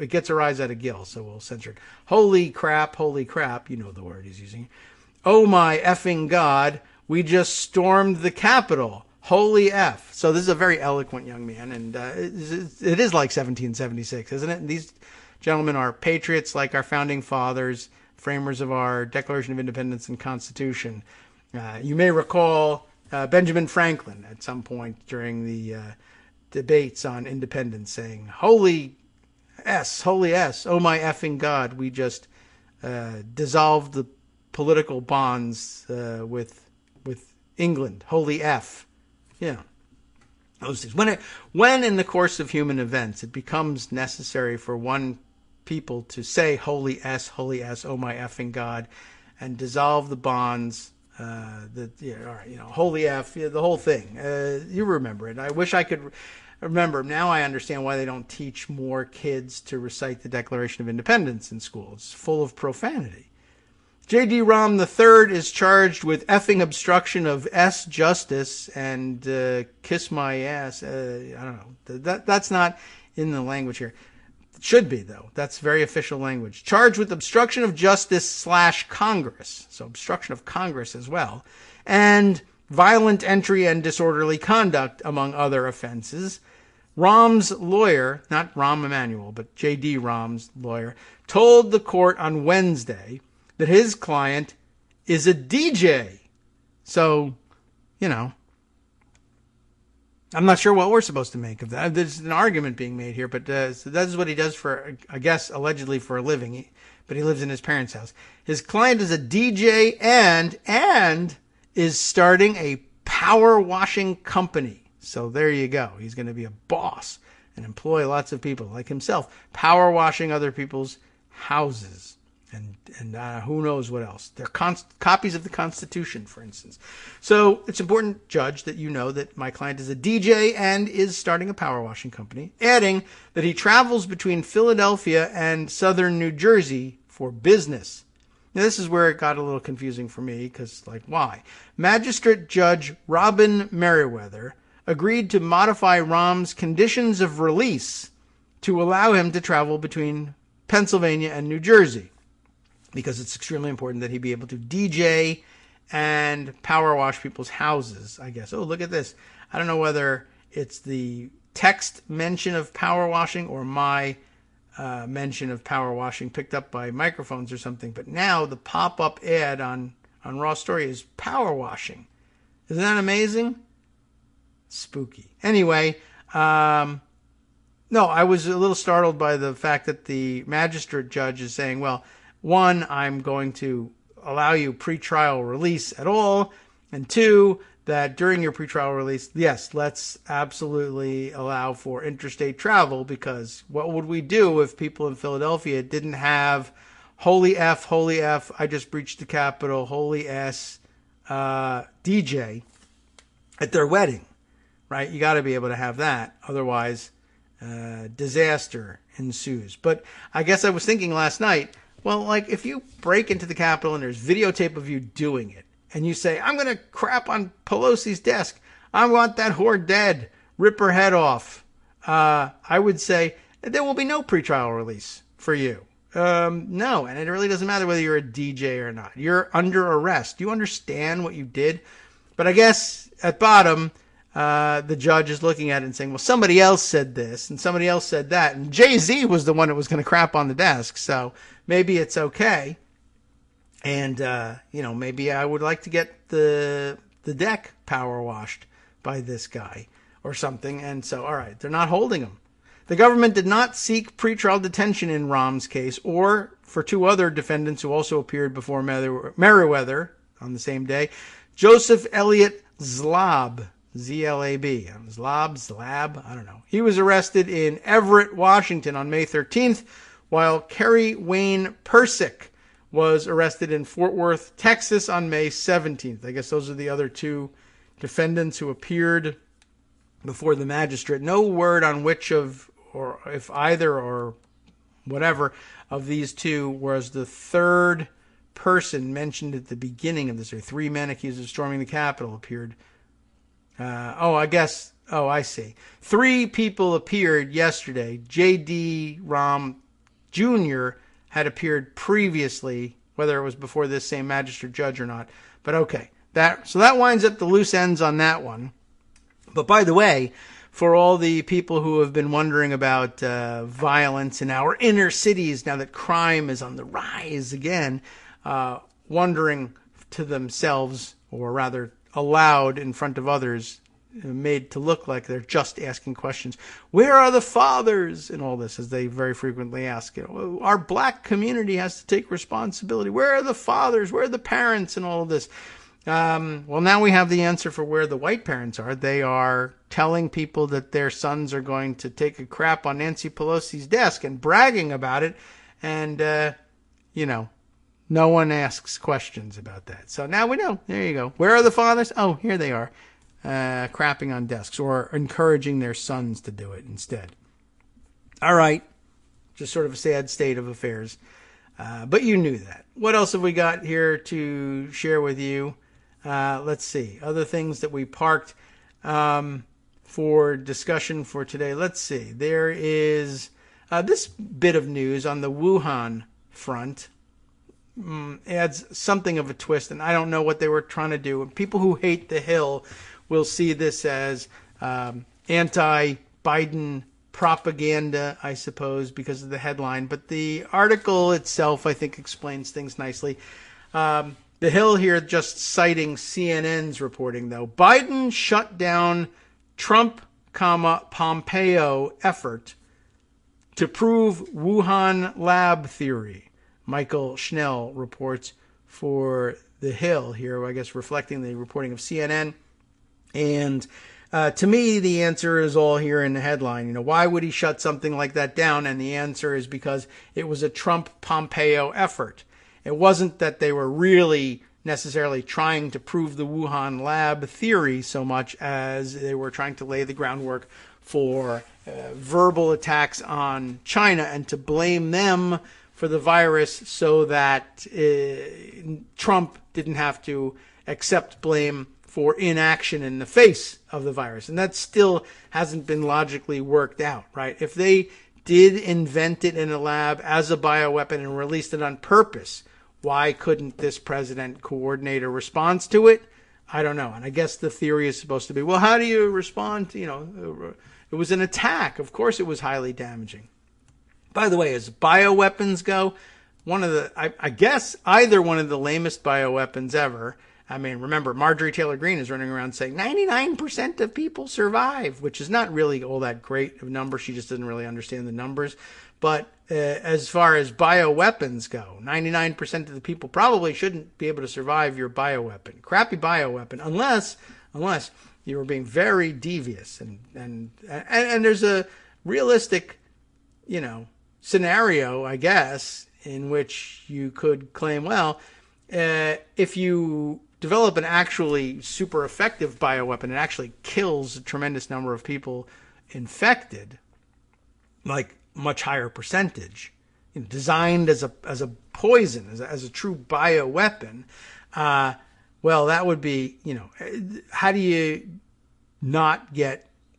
it gets a rise out of Gil, so we'll censor it. Holy crap, you know the word he's using. Oh my effing God, we just stormed the Capitol. Holy F. So this is a very eloquent young man, and it is like 1776, isn't it? And these gentlemen are patriots like our founding fathers, framers of our Declaration of Independence and Constitution. You may recall Benjamin Franklin at some point during the debates on independence saying, Holy S, oh my effing God, we just dissolved the political bonds with England. Holy F. Yeah. Those things. When in the course of human events it becomes necessary for one people to say Holy S, oh my effing God, and dissolve the bonds, Holy F, the whole thing. You remember it. I wish I could remember. Now I understand why they don't teach more kids to recite the Declaration of Independence in school. It's full of profanity. J.D. Rahm III is charged with effing obstruction of S justice and kiss my ass. I don't know. That's not in the language here. It should be, though. That's very official language. Charged with obstruction of justice / Congress. So obstruction of Congress as well. And violent entry and disorderly conduct, among other offenses. Rahm's lawyer, not Rahm Emanuel, but J.D. Rahm's lawyer, told the court on Wednesday that his client is a DJ. So, I'm not sure what we're supposed to make of that. There's an argument being made here, but so that is what he does for, I guess, allegedly for a living. But he lives in his parents' house. His client is a DJ and is starting a power washing company. So there you go. He's going to be a boss and employ lots of people like himself, power washing other people's houses. And who knows what else. They're copies of the Constitution, for instance. So it's important, Judge, that you know that my client is a DJ and is starting a power washing company, adding that he travels between Philadelphia and southern New Jersey for business. Now, this is where it got a little confusing for me because, why? Magistrate Judge Robin Merriweather agreed to modify Rahm's conditions of release to allow him to travel between Pennsylvania and New Jersey, because it's extremely important that he be able to DJ and power wash people's houses, I guess. Oh, look at this. I don't know whether it's the text mention of power washing or my mention of power washing picked up by microphones or something. But now the pop-up ad on Raw Story is power washing. Isn't that amazing? Spooky. Anyway, no, I was a little startled by the fact that the magistrate judge is saying, well, one, I'm going to allow you pretrial release at all. And two, that during your pretrial release, yes, let's absolutely allow for interstate travel, because what would we do if people in Philadelphia didn't have holy F, I just breached the Capitol, holy S, DJ at their wedding, right? You got to be able to have that. Otherwise, disaster ensues. But I guess I was thinking last night, well, if you break into the Capitol and there's videotape of you doing it, and you say, I'm going to crap on Pelosi's desk, I want that whore dead, rip her head off, I would say there will be no pretrial release for you. No, and it really doesn't matter whether you're a DJ or not. You're under arrest. Do you understand what you did? But I guess at bottom, the judge is looking at it and saying, well, somebody else said this and somebody else said that. And Jay-Z was the one that was going to crap on the desk. So maybe it's okay. And, maybe I would like to get the deck power washed by this guy or something. And so, all right, they're not holding him. The government did not seek pretrial detention in Rahm's case or for two other defendants who also appeared before Merriweather on the same day. Joseph Elliott Zlab, Z-L-A-B, Zlab, I don't know. He was arrested in Everett, Washington on May 13th, while Kerry Wayne Persick was arrested in Fort Worth, Texas on May 17th. I guess those are the other two defendants who appeared before the magistrate. No word on which of, or if either or whatever of these two was the third person mentioned at the beginning of this. Or three men accused of storming the Capitol appeared. I see. Three people appeared yesterday. J.D. Rahm Jr. had appeared previously, whether it was before this same magistrate judge or not. But okay, that winds up the loose ends on that one. But by the way, for all the people who have been wondering about violence in our inner cities now that crime is on the rise again, wondering to themselves, or rather aloud in front of others, made to look like they're just asking questions. Where are the fathers? And all this, as they very frequently ask. Our black community has to take responsibility. Where are the fathers? Where are the parents? And all of this. Well, now we have the answer for where the white parents are. They are telling people that their sons are going to take a crap on Nancy Pelosi's desk and bragging about it. And, no one asks questions about that. So now we know. There you go. Where are the fathers? Oh, here they are. Crapping on desks or encouraging their sons to do it instead. All right. Just sort of a sad state of affairs. But you knew that. What else have we got here to share with you? Let's see. Other things that we parked for discussion for today. Let's see. There is this bit of news on the Wuhan front. Adds something of a twist, and I don't know what they were trying to do. People who hate the Hill will see this as anti-China Biden propaganda, I suppose, because of the headline. But the article itself, I think, explains things nicely. The Hill here just citing CNN's reporting, though. Biden shut down Trump, Pompeo effort to prove Wuhan lab theory. Michael Schnell reports for The Hill here, I guess reflecting the reporting of CNN. And to me, the answer is all here in the headline. Why would he shut something like that down? And the answer is because it was a Trump-Pompeo effort. It wasn't that they were really necessarily trying to prove the Wuhan lab theory so much as they were trying to lay the groundwork for verbal attacks on China and to blame them for the virus so that Trump didn't have to accept blame for inaction in the face of the virus. And that still hasn't been logically worked out, right? If they did invent it in a lab as a bioweapon and released it on purpose, why couldn't this president coordinate a response to it? I don't know. And I guess the theory is supposed to be, well, how do you respond to, it was an attack. Of course it was highly damaging. By the way, as bioweapons go, I guess either one of the lamest bioweapons ever. I mean, remember, Marjorie Taylor Greene is running around saying 99% of people survive, which is not really all that great of a number. She just doesn't really understand the numbers. But as far as bioweapons go, 99% of the people probably shouldn't be able to survive your bioweapon. Crappy bioweapon, unless you were being very devious. And there's a realistic, scenario, I guess, in which you could claim, well, if you develop an actually super effective bioweapon, it actually kills a tremendous number of people infected, like much higher percentage, designed as a poison, as a true bioweapon. Well, that would be, how do you not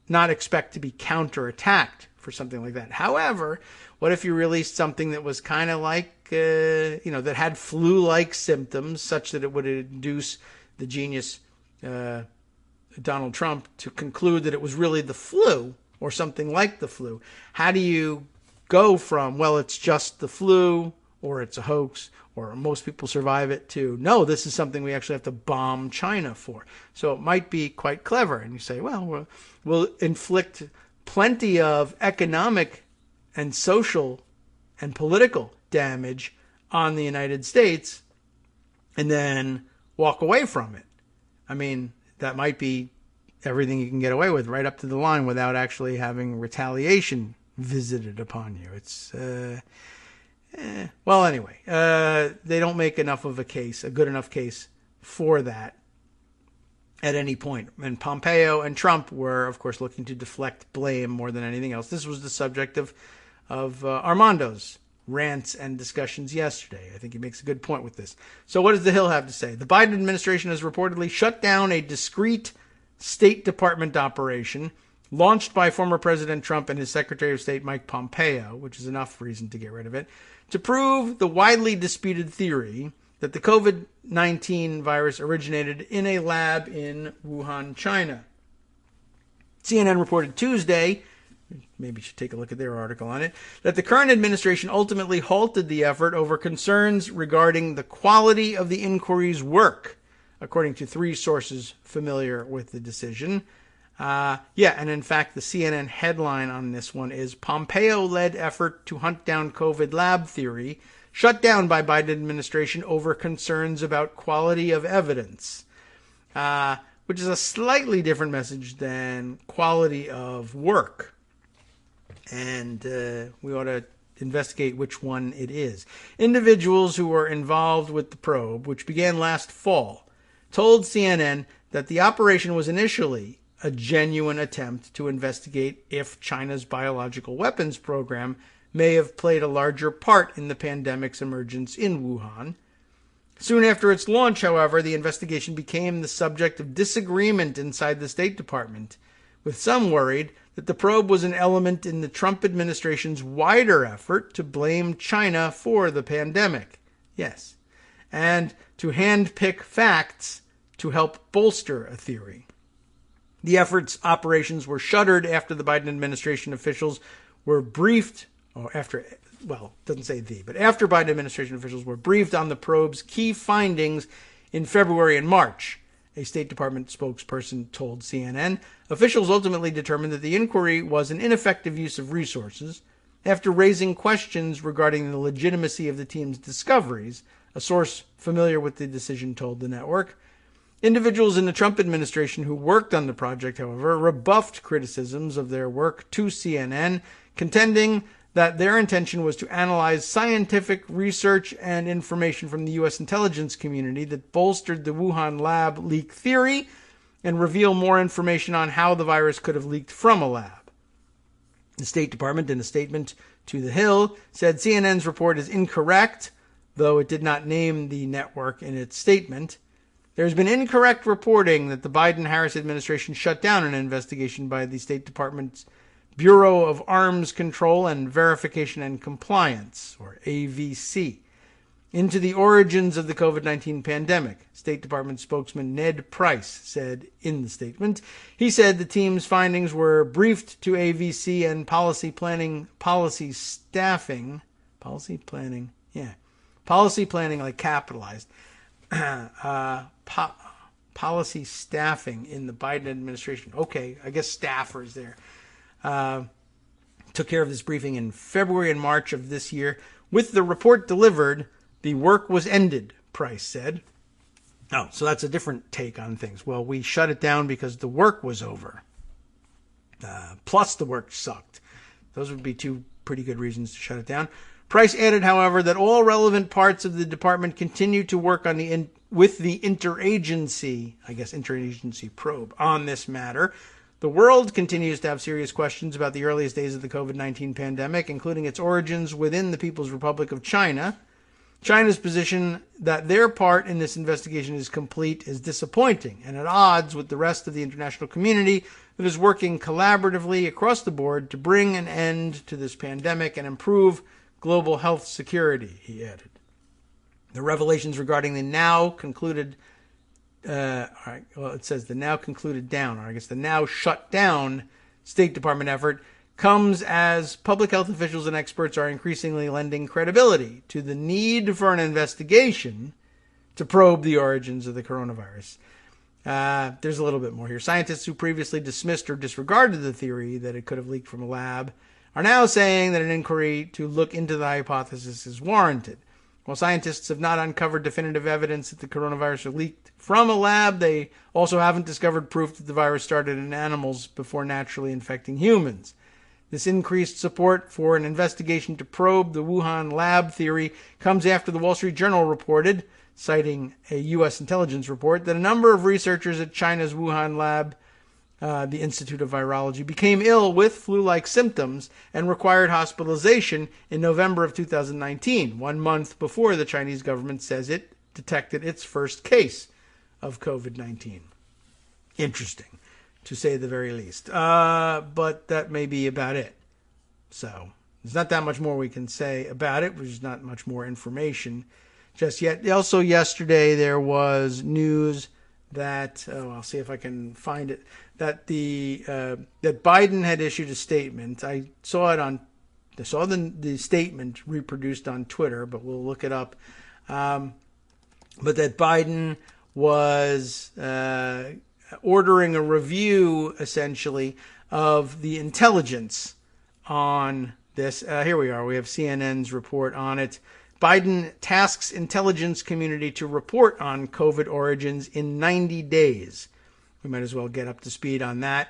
expect to be counterattacked for something like that? However, what if you released something that was kind of like, that had flu-like symptoms such that it would induce the genius Donald Trump to conclude that it was really the flu or something like the flu? How do you go from, well, it's just the flu or it's a hoax or most people survive it, to, no, this is something we actually have to bomb China for? So it might be quite clever. And you say, well, we'll inflict plenty of economic and social and political damage on the United States and then walk away from it. I mean, that might be everything you can get away with right up to the line without actually having retaliation visited upon you. It's, well, anyway, they don't make enough of a good enough case for that at any point. And Pompeo and Trump were, of course, looking to deflect blame more than anything else. This was the subject of Armando's rants and discussions yesterday. I think he makes a good point with this. So what does the Hill have to say? The Biden administration has reportedly shut down a discreet State Department operation launched by former President Trump and his Secretary of State Mike Pompeo, which is enough reason to get rid of it, to prove the widely disputed theory that the COVID-19 virus originated in a lab in Wuhan, China. CNN reported Tuesday, maybe you should take a look at their article on it, that the current administration ultimately halted the effort over concerns regarding the quality of the inquiry's work, according to three sources familiar with the decision. And in fact, the CNN headline on this one is Pompeo-led effort to hunt down COVID lab theory shut down by Biden administration over concerns about quality of evidence, which is a slightly different message than quality of work. And we ought to investigate which one it is. Individuals who were involved with the probe, which began last fall, told CNN that the operation was initially a genuine attempt to investigate if China's biological weapons program may have played a larger part in the pandemic's emergence in Wuhan. Soon after its launch, however, the investigation became the subject of disagreement inside the State Department, with some worried that the probe was an element in the Trump administration's wider effort to blame China for the pandemic. Yes, and to handpick facts to help bolster a theory. The effort's operations were shuttered after the Biden administration officials were briefed, after Biden administration officials were briefed on the probe's key findings in February and March. A State Department spokesperson told CNN officials ultimately determined that the inquiry was an ineffective use of resources after raising questions regarding the legitimacy of the team's discoveries, a source familiar with the decision told the network. Individuals in the Trump administration who worked on the project, however, rebuffed criticisms of their work to CNN, contending that their intention was to analyze scientific research and information from the U.S. intelligence community that bolstered the Wuhan lab leak theory and reveal more information on how the virus could have leaked from a lab. The State Department, in a statement to The Hill, said CNN's report is incorrect, though it did not name the network in its statement. There's been incorrect reporting that the Biden-Harris administration shut down an investigation by the State Department's Bureau of Arms Control and Verification and Compliance, or AVC, into the origins of the COVID-19 pandemic, State Department spokesman Ned Price said in the statement. He said the team's findings were briefed to AVC and policy planning like capitalized, policy staffing in the Biden administration. Okay, I guess staffers there. Took care of this briefing in February and March of this year. With the report delivered, the work was ended, Price said. Oh, so that's a different take on things. Well, we shut it down because the work was over. Plus the work sucked. Those would be two pretty good reasons to shut it down. Price added, however, that all relevant parts of the department continue to work on with the interagency probe on this matter. The world continues to have serious questions about the earliest days of the COVID-19 pandemic, including its origins within the People's Republic of China. China's position that their part in this investigation is complete is disappointing and at odds with the rest of the international community that is working collaboratively across the board to bring an end to this pandemic and improve global health security, he added. The revelations regarding the now concluded the now shut down State Department effort comes as public health officials and experts are increasingly lending credibility to the need for an investigation to probe the origins of the coronavirus. There's a little bit more here. Scientists who previously dismissed or disregarded the theory that it could have leaked from a lab are now saying that an inquiry to look into the hypothesis is warranted. While scientists have not uncovered definitive evidence that the coronavirus leaked from a lab, they also haven't discovered proof that the virus started in animals before naturally infecting humans. This increased support for an investigation to probe the Wuhan lab theory comes after the Wall Street Journal reported, citing a U.S. intelligence report, that a number of researchers at China's Wuhan lab, the Institute of Virology, became ill with flu-like symptoms and required hospitalization in November of 2019, 1 month before the Chinese government says it detected its first case of COVID-19. Interesting, to say the very least. But that may be about it. So there's not that much more we can say about it. There's not much more information just yet. Also yesterday there was news that, I'll see if I can find it, that that Biden had issued a statement. I saw the statement reproduced on Twitter, but we'll look it up. But that Biden was ordering a review, essentially, of the intelligence on this. Here we are. We have CNN's report on it. Biden tasks intelligence community to report on COVID origins in 90 days. We might as well get up to speed on that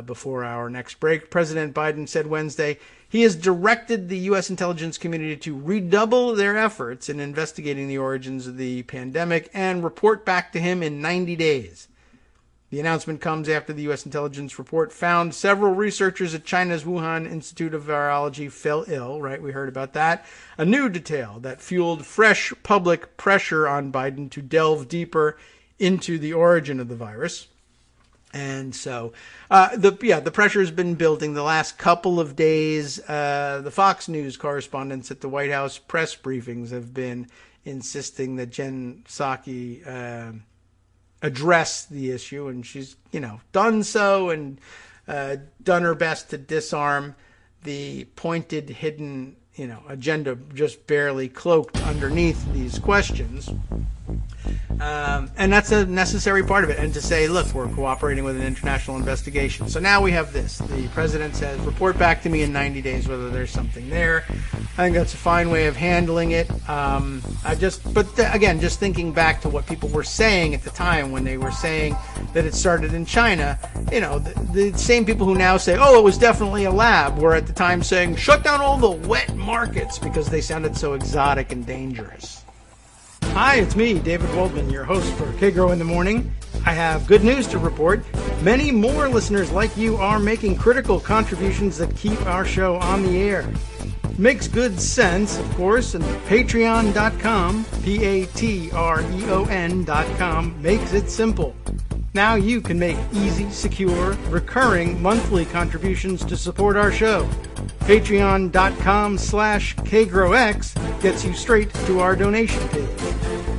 before our next break. President Biden said Wednesday he has directed the U.S. intelligence community to redouble their efforts in investigating the origins of the pandemic and report back to him in 90 days. The announcement comes after the U.S. intelligence report found several researchers at China's Wuhan Institute of Virology fell ill, right? We heard about that. A new detail that fueled fresh public pressure on Biden to delve deeper into the origin of the virus. And so the pressure has been building the last couple of days. The Fox News correspondents at the White House press briefings have been insisting that Jen Psaki address the issue, and she's, done so and done her best to disarm the pointed, hidden, agenda just barely cloaked underneath these questions. And that's a necessary part of it. And to say, look, we're cooperating with an international investigation. So now we have this. The president says, report back to me in 90 days whether there's something there. I think that's a fine way of handling it. Again, just thinking back to what people were saying at the time when they were saying that it started in China, the same people who now say, oh, it was definitely a lab, were at the time saying, shut down all the wet markets because they sounded so exotic and dangerous. Hi, it's me, David Waldman, your host for Kagro in the Morning. I have good news to report. Many more listeners like you are making critical contributions that keep our show on the air. Makes good sense, of course, and patreon.com, Patreon.com, makes it simple. Now you can make easy, secure, recurring monthly contributions to support our show. Patreon.com/KagroX gets you straight to our donation page.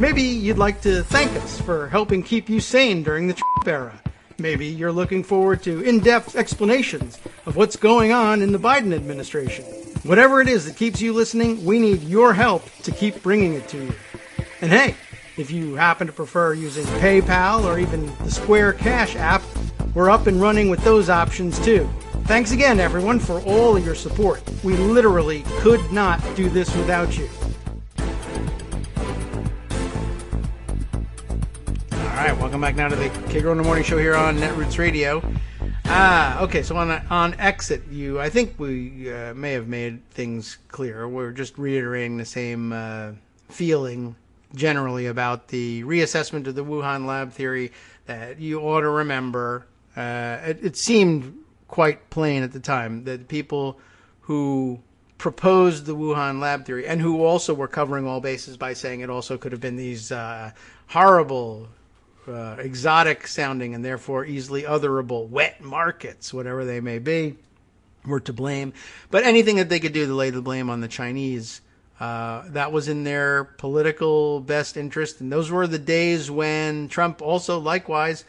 Maybe you'd like to thank us for helping keep you sane during the Trump era. Maybe you're looking forward to in-depth explanations of what's going on in the Biden administration. Whatever it is that keeps you listening, we need your help to keep bringing it to you. And hey, if you happen to prefer using PayPal or even the Square Cash app, we're up and running with those options too. Thanks again, everyone, for all of your support. We literally could not do this without you. All right, welcome back now to the Kagro in the Morning Show here on Netroots Radio. Okay, so on exit, I think we may have made things clear. We're just reiterating the same feeling generally about the reassessment of the Wuhan lab theory that you ought to remember. It seemed quite plain at the time that people who proposed the Wuhan lab theory and who also were covering all bases by saying it also could have been these horrible, exotic sounding and therefore easily otherable wet markets, whatever they may be, were to blame. But anything that they could do to lay the blame on the Chinese, that was in their political best interest. And those were the days when Trump also likewise,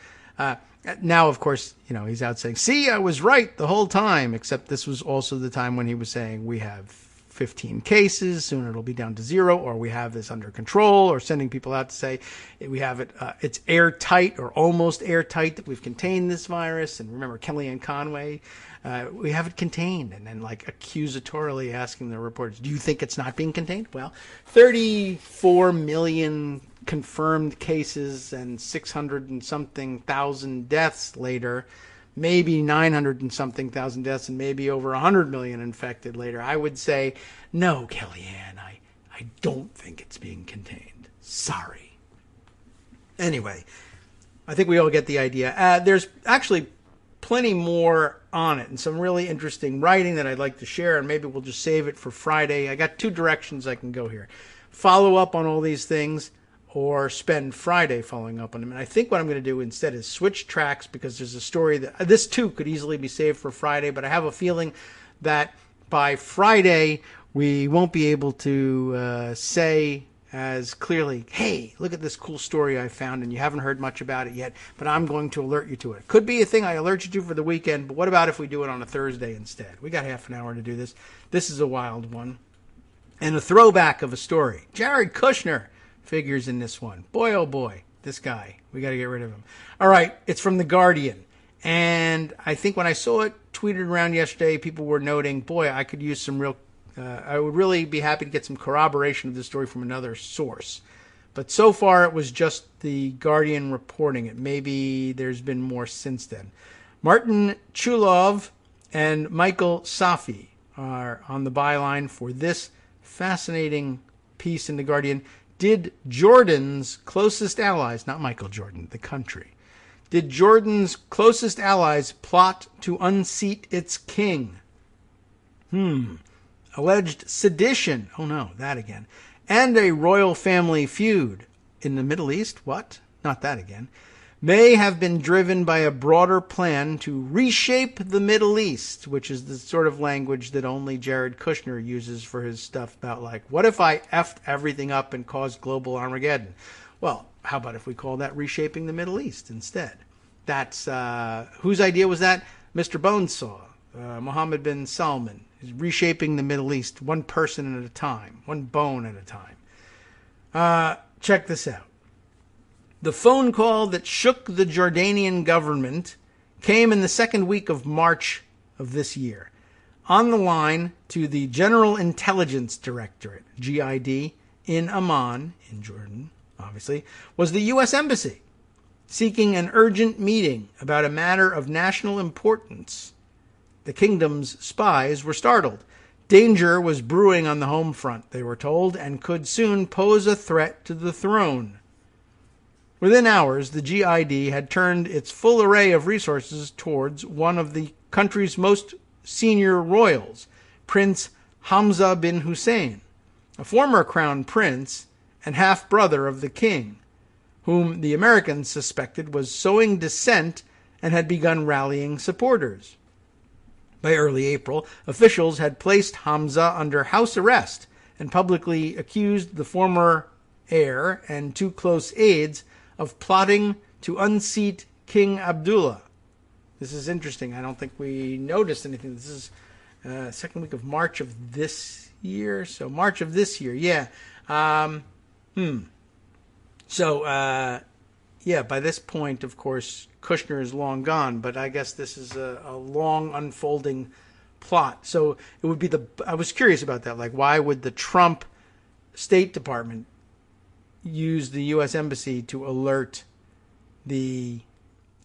now, of course, he's out saying, see, I was right the whole time, except this was also the time when he was saying we have 15 cases, soon it'll be down to 0, or we have this under control, or sending people out to say we have it, it's airtight or almost airtight that we've contained this virus. And remember Kellyanne Conway, we have it contained, and then accusatorily asking the reporters, do you think it's not being contained? Well, 34 million confirmed cases and 600 and something thousand deaths later, maybe 900 and something thousand deaths and maybe over 100 million infected later, I would say, no, Kellyanne, I don't think it's being contained. Sorry. Anyway, I think we all get the idea. There's actually plenty more on it and some really interesting writing that I'd like to share, and maybe we'll just save it for Friday. I got 2 directions I can go here. Follow up on all these things, or spend Friday following up on them. And I think what I'm going to do instead is switch tracks, because there's a story that this too could easily be saved for Friday, but I have a feeling that by Friday we won't be able to say as clearly, hey, look at this cool story I found and you haven't heard much about it yet, but I'm going to alert you to it. Could be a thing I alert you to for the weekend, but what about if we do it on a Thursday instead? We got half an hour to do this. This is a wild one. And a throwback of a story. Jared Kushner figures in this one. Boy, oh boy, this guy. We got to get rid of him. All right, it's from The Guardian. And I think when I saw it tweeted around yesterday, people were noting, boy, I could use some real, I would really be happy to get some corroboration of this story from another source. But so far it was just The Guardian reporting it. Maybe there's been more since then. Martin Chulov and Michael Safi are on the byline for this fascinating piece in The Guardian. Did Jordan's closest allies, not Michael Jordan, the country, did Jordan's closest allies plot to unseat its king? Alleged sedition, oh no, that again, and a royal family feud in the Middle East, what? Not that again, may have been driven by a broader plan to reshape the Middle East, which is the sort of language that only Jared Kushner uses for his stuff about, like, what if I effed everything up and caused global Armageddon? Well, how about if we call that reshaping the Middle East instead? That's whose idea was that? Mr. Bonesaw, Mohammed bin Salman, is reshaping the Middle East one person at a time, one bone at a time. Check this out. The phone call that shook the Jordanian government came in the second week of March of this year. On the line to the General Intelligence Directorate, GID, in Amman, in Jordan, obviously, was the U.S. Embassy, seeking an urgent meeting about a matter of national importance. The kingdom's spies were startled. Danger was brewing on the home front, they were told, and could soon pose a threat to the throne. Within hours, the GID had turned its full array of resources towards one of the country's most senior royals, Prince Hamza bin Hussein, a former crown prince and half-brother of the king, whom the Americans suspected was sowing dissent and had begun rallying supporters. By early April, officials had placed Hamza under house arrest and publicly accused the former heir and two close aides of plotting to unseat King Abdullah. This is interesting. I don't think we noticed anything. This is second week of March of this year. So March of this year, yeah. So, by this point, of course, Kushner is long gone, but I guess this is a long unfolding plot. So it would be I was curious about that. Like, why would the Trump State Department use the U.S. Embassy to alert the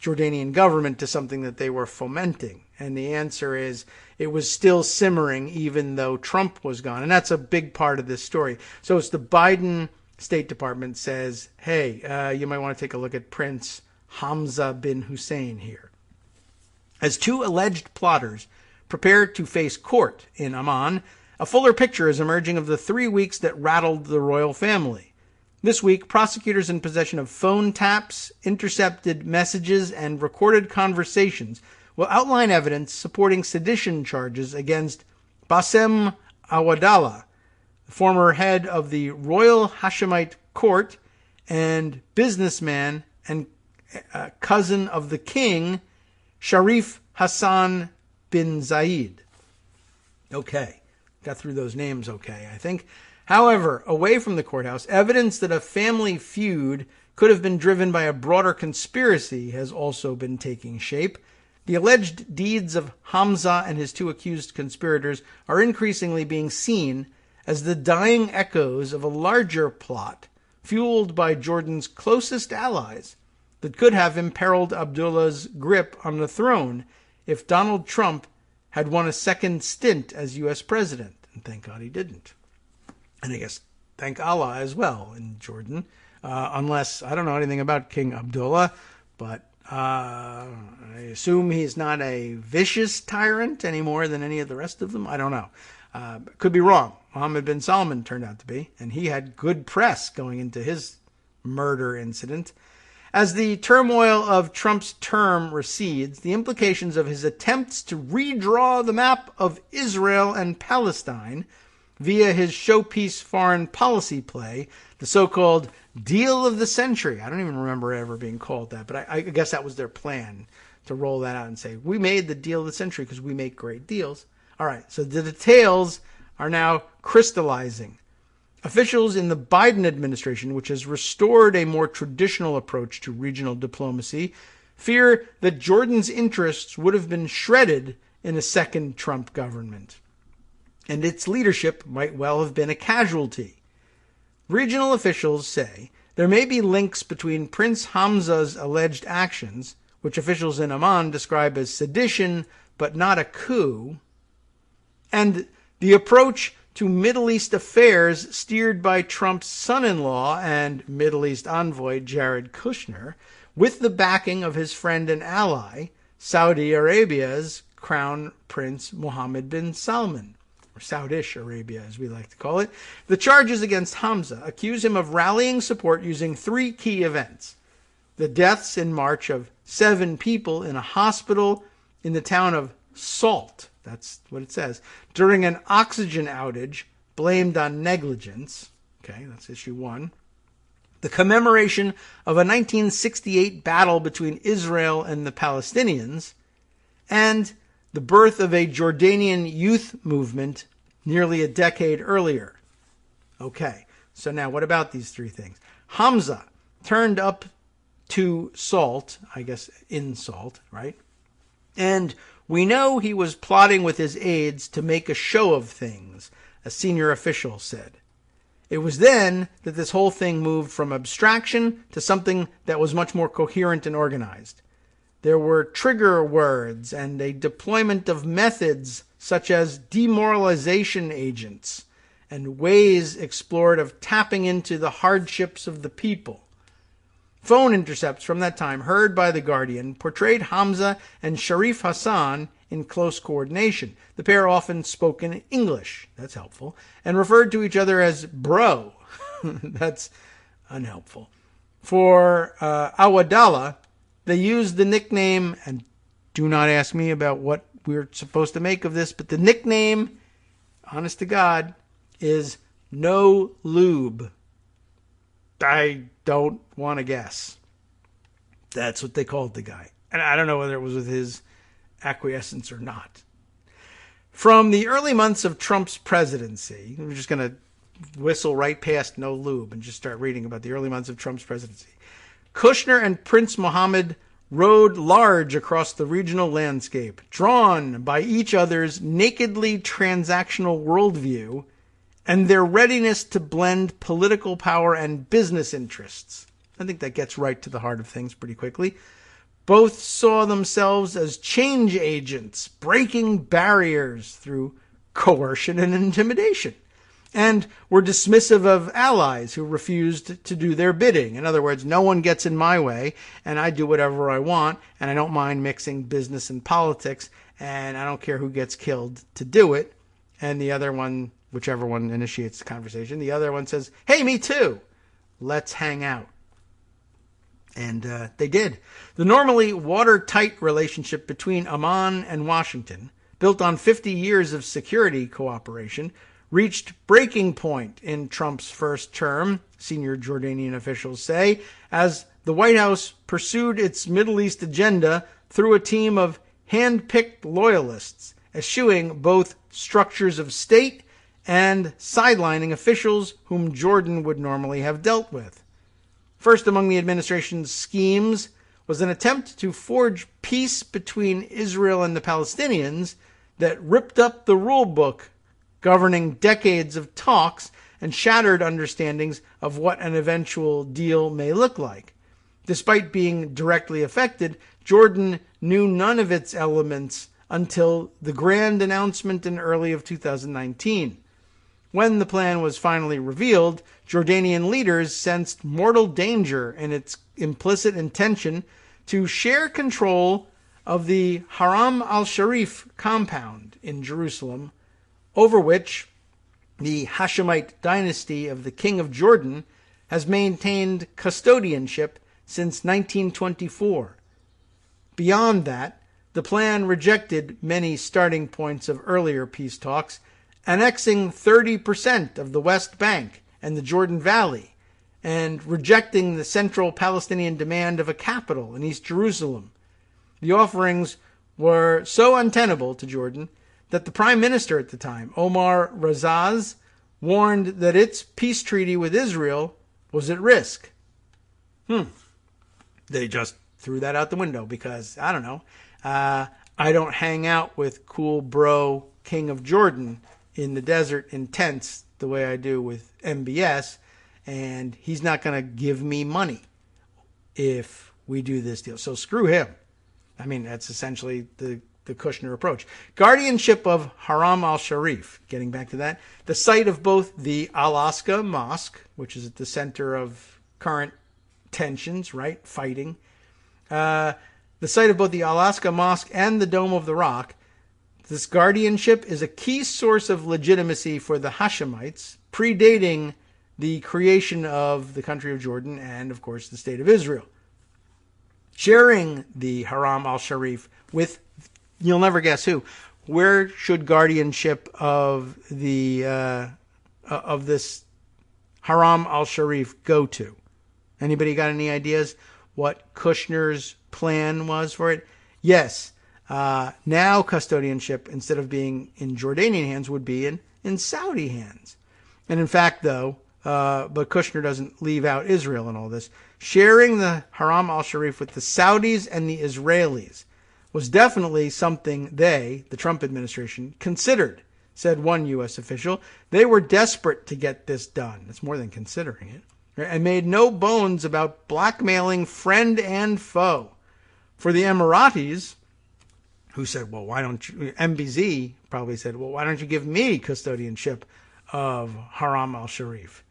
Jordanian government to something that they were fomenting? And the answer is it was still simmering even though Trump was gone. And that's a big part of this story. So it's the Biden State Department says, hey, you might want to take a look at Prince Hamza bin Hussein here. As two alleged plotters prepare to face court in Amman, a fuller picture is emerging of the 3 weeks that rattled the royal family. This week, prosecutors in possession of phone taps, intercepted messages, and recorded conversations will outline evidence supporting sedition charges against Bassem Awadallah, the former head of the Royal Hashemite Court and businessman and cousin of the king, Sharif Hassan bin Zayed. Okay, got through those names okay, I think. However, away from the courthouse, evidence that a family feud could have been driven by a broader conspiracy has also been taking shape. The alleged deeds of Hamza and his two accused conspirators are increasingly being seen as the dying echoes of a larger plot fueled by Jordan's closest allies that could have imperiled Abdullah's grip on the throne if Donald Trump had won a second stint as U.S. president. And thank God he didn't. And I guess thank Allah as well in Jordan. Unless, I don't know anything about King Abdullah, but I assume he's not a vicious tyrant any more than any of the rest of them. I don't know. Could be wrong. Mohammed bin Salman turned out to be, and he had good press going into his murder incident. As the turmoil of Trump's term recedes, the implications of his attempts to redraw the map of Israel and Palestine via his showpiece foreign policy play, the so-called deal of the century. I don't even remember it ever being called that, but I guess that was their plan, to roll that out and say, we made the deal of the century because we make great deals. All right, so the details are now crystallizing. Officials in the Biden administration, which has restored a more traditional approach to regional diplomacy, fear that Jordan's interests would have been shredded in a second Trump government, and its leadership might well have been a casualty. Regional officials say there may be links between Prince Hamza's alleged actions, which officials in Amman describe as sedition but not a coup, and the approach to Middle East affairs steered by Trump's son-in-law and Middle East envoy Jared Kushner, with the backing of his friend and ally, Saudi Arabia's Crown Prince Mohammed bin Salman, or Saudish Arabia as we like to call it. The charges against Hamza accuse him of rallying support using three key events: the deaths in March of 7 people in a hospital in the town of Salt, that's what it says, during an oxygen outage blamed on negligence. Okay, that's issue 1. the commemoration of a 1968 battle between Israel and the Palestinians, and the birth of a Jordanian youth movement nearly a decade earlier. Okay, so now what about these three things? Hamza turned up to Salt, I guess in Salt, right? And we know he was plotting with his aides to make a show of things, a senior official said. It was then that this whole thing moved from abstraction to something that was much more coherent and organized. There were trigger words and a deployment of methods such as demoralization agents and ways explored of tapping into the hardships of the people. Phone intercepts from that time, heard by The Guardian, portrayed Hamza and Sharif Hassan in close coordination. The pair often spoke in English, that's helpful, and referred to each other as bro. That's unhelpful. For Awadallah, they used the nickname, and do not ask me about what we're supposed to make of this, but the nickname, honest to God, is No Lube. I don't want to guess. That's what they called the guy. And I don't know whether it was with his acquiescence or not. From the early months of Trump's presidency, we're just going to whistle right past No Lube and just start reading about the early months of Trump's presidency. Kushner and Prince Mohammed rode large across the regional landscape, drawn by each other's nakedly transactional worldview and their readiness to blend political power and business interests. I think that gets right to the heart of things pretty quickly. Both saw themselves as change agents, breaking barriers through coercion and intimidation, and were dismissive of allies who refused to do their bidding. In other words, no one gets in my way, and I do whatever I want, and I don't mind mixing business and politics, and I don't care who gets killed to do it. And the other one, whichever one initiates the conversation, the other one says, hey, me too. Let's hang out. And they did. The normally watertight relationship between Amman and Washington, built on 50 years of security cooperation, reached breaking point in Trump's first term, senior Jordanian officials say, as the White House pursued its Middle East agenda through a team of hand-picked loyalists, eschewing both structures of state and sidelining officials whom Jordan would normally have dealt with. First among the administration's schemes was an attempt to forge peace between Israel and the Palestinians that ripped up the rule book governing decades of talks and shattered understandings of what an eventual deal may look like. Despite being directly affected, Jordan knew none of its elements until the grand announcement in early of 2019. When the plan was finally revealed, Jordanian leaders sensed mortal danger in its implicit intention to share control of the Haram al-Sharif compound in Jerusalem, over which the Hashemite dynasty of the King of Jordan has maintained custodianship since 1924. Beyond that, the plan rejected many starting points of earlier peace talks, annexing 30% of the West Bank and the Jordan Valley, and rejecting the central Palestinian demand of a capital in East Jerusalem. The offerings were so untenable to Jordan that the prime minister at the time, Omar Razaz, warned that its peace treaty with Israel was at risk. They just threw that out the window because, I don't know, I don't hang out with cool bro King of Jordan in the desert in tents the way I do with MBS, and he's not going to give me money if we do this deal. So screw him. I mean, that's essentially the Kushner approach. Guardianship of Haram al-Sharif, getting back to that, the site of both the Al-Aqsa Mosque, which is at the center of current tensions, right, fighting, the site of both the Al-Aqsa Mosque and the Dome of the Rock. This guardianship is a key source of legitimacy for the Hashemites, predating the creation of the country of Jordan and, of course, the state of Israel. Sharing the Haram al-Sharif with, you'll never guess who. Where should guardianship of the of this Haram al-Sharif go to? Anybody got any ideas what Kushner's plan was for it? Yes. Now custodianship, instead of being in Jordanian hands, would be in Saudi hands. And in fact, though, but Kushner doesn't leave out Israel in all this, sharing the Haram al-Sharif with the Saudis and the Israelis was definitely something they, the Trump administration, considered, said one U.S. official. They were desperate to get this done. It's more than considering it. And made no bones about blackmailing friend and foe. For the Emiratis, who said, well, why don't you, MBZ probably said, well, why don't you give me custodianship of Haram al-Sharif?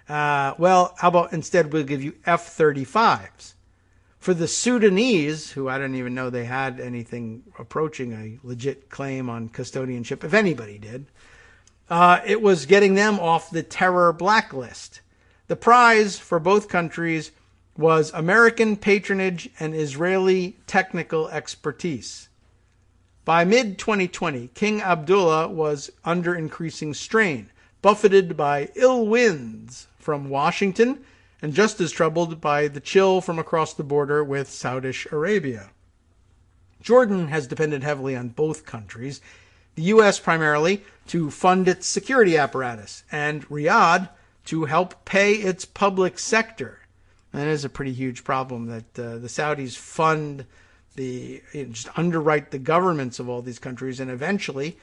Well, how about instead we'll give you F-35s? For the Sudanese, who I didn't even know they had anything approaching a legit claim on custodianship, if anybody did, it was getting them off the terror blacklist. The prize for both countries was American patronage and Israeli technical expertise. By mid-2020, King Abdullah was under increasing strain, buffeted by ill winds from Washington and just as troubled by the chill from across the border with Saudi Arabia. Jordan has depended heavily on both countries, the U.S. primarily to fund its security apparatus, and Riyadh to help pay its public sector. And that is a pretty huge problem that the Saudis fund just underwrite the governments of all these countries, and eventually,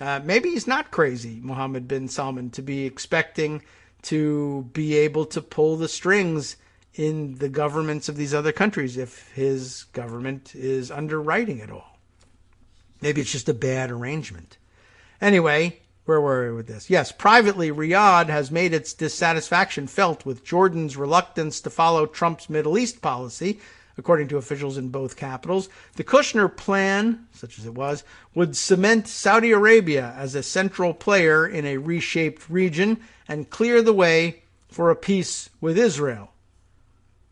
maybe he's not crazy, Mohammed bin Salman, to be expecting to be able to pull the strings in the governments of these other countries if his government is underwriting it all. Maybe it's just a bad arrangement. Anyway, where were we with this? Yes, privately, Riyadh has made its dissatisfaction felt with Jordan's reluctance to follow Trump's Middle East policy, according to officials in both capitals. The Kushner plan, such as it was, would cement Saudi Arabia as a central player in a reshaped region and clear the way for a peace with Israel.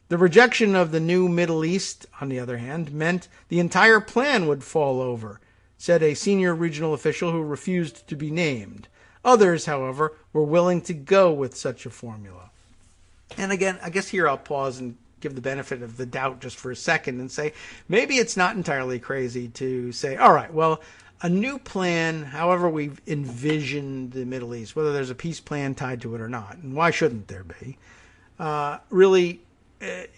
The rejection of the new Middle East, on the other hand, meant the entire plan would fall over, said a senior regional official who refused to be named. Others, however, were willing to go with such a formula. And again, I guess here I'll pause and give the benefit of the doubt just for a second and say, maybe it's not entirely crazy to say, all right, well, a new plan, however we've envisioned the Middle East, whether there's a peace plan tied to it or not, and why shouldn't there be, really,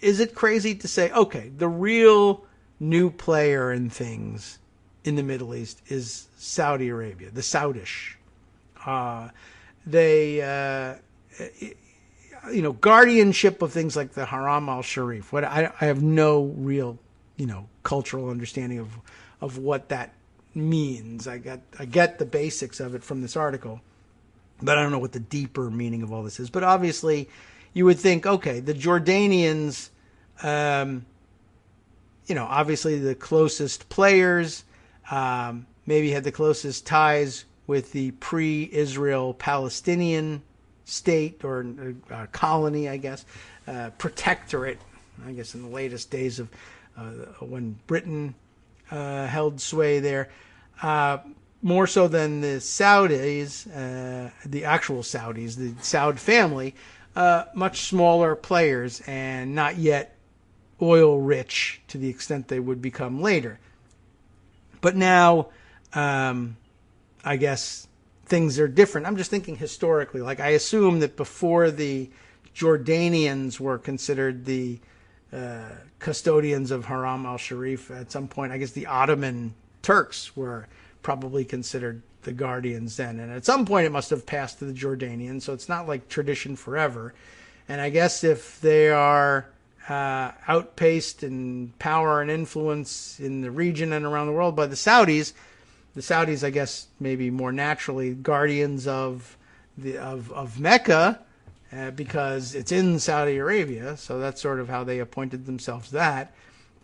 is it crazy to say, okay, the real new player in things in the Middle East is Saudi Arabia, the Saudish. Guardianship of things like the Haram al-Sharif. I have no real, cultural understanding of what that means. I get the basics of it from this article, but I don't know what the deeper meaning of all this is. But obviously, you would think, okay, the Jordanians, obviously the closest players, maybe had the closest ties with the pre-Israel Palestinian state or colony, I guess, protectorate, I guess in the latest days of when Britain held sway there, more so than the Saudis, the actual Saudis, the Saud family, much smaller players and not yet oil rich to the extent they would become later. But now, I guess things are different. I'm just thinking historically. Like, I assume that before the Jordanians were considered the custodians of Haram al-Sharif, at some point, I guess the Ottoman Turks were probably considered the guardians then. And at some point, it must have passed to the Jordanians, so it's not like tradition forever. And I guess if they are outpaced in power and influence in the region and around the world by the Saudis, I guess, maybe more naturally guardians of Mecca, because it's in Saudi Arabia. So that's sort of how they appointed themselves that.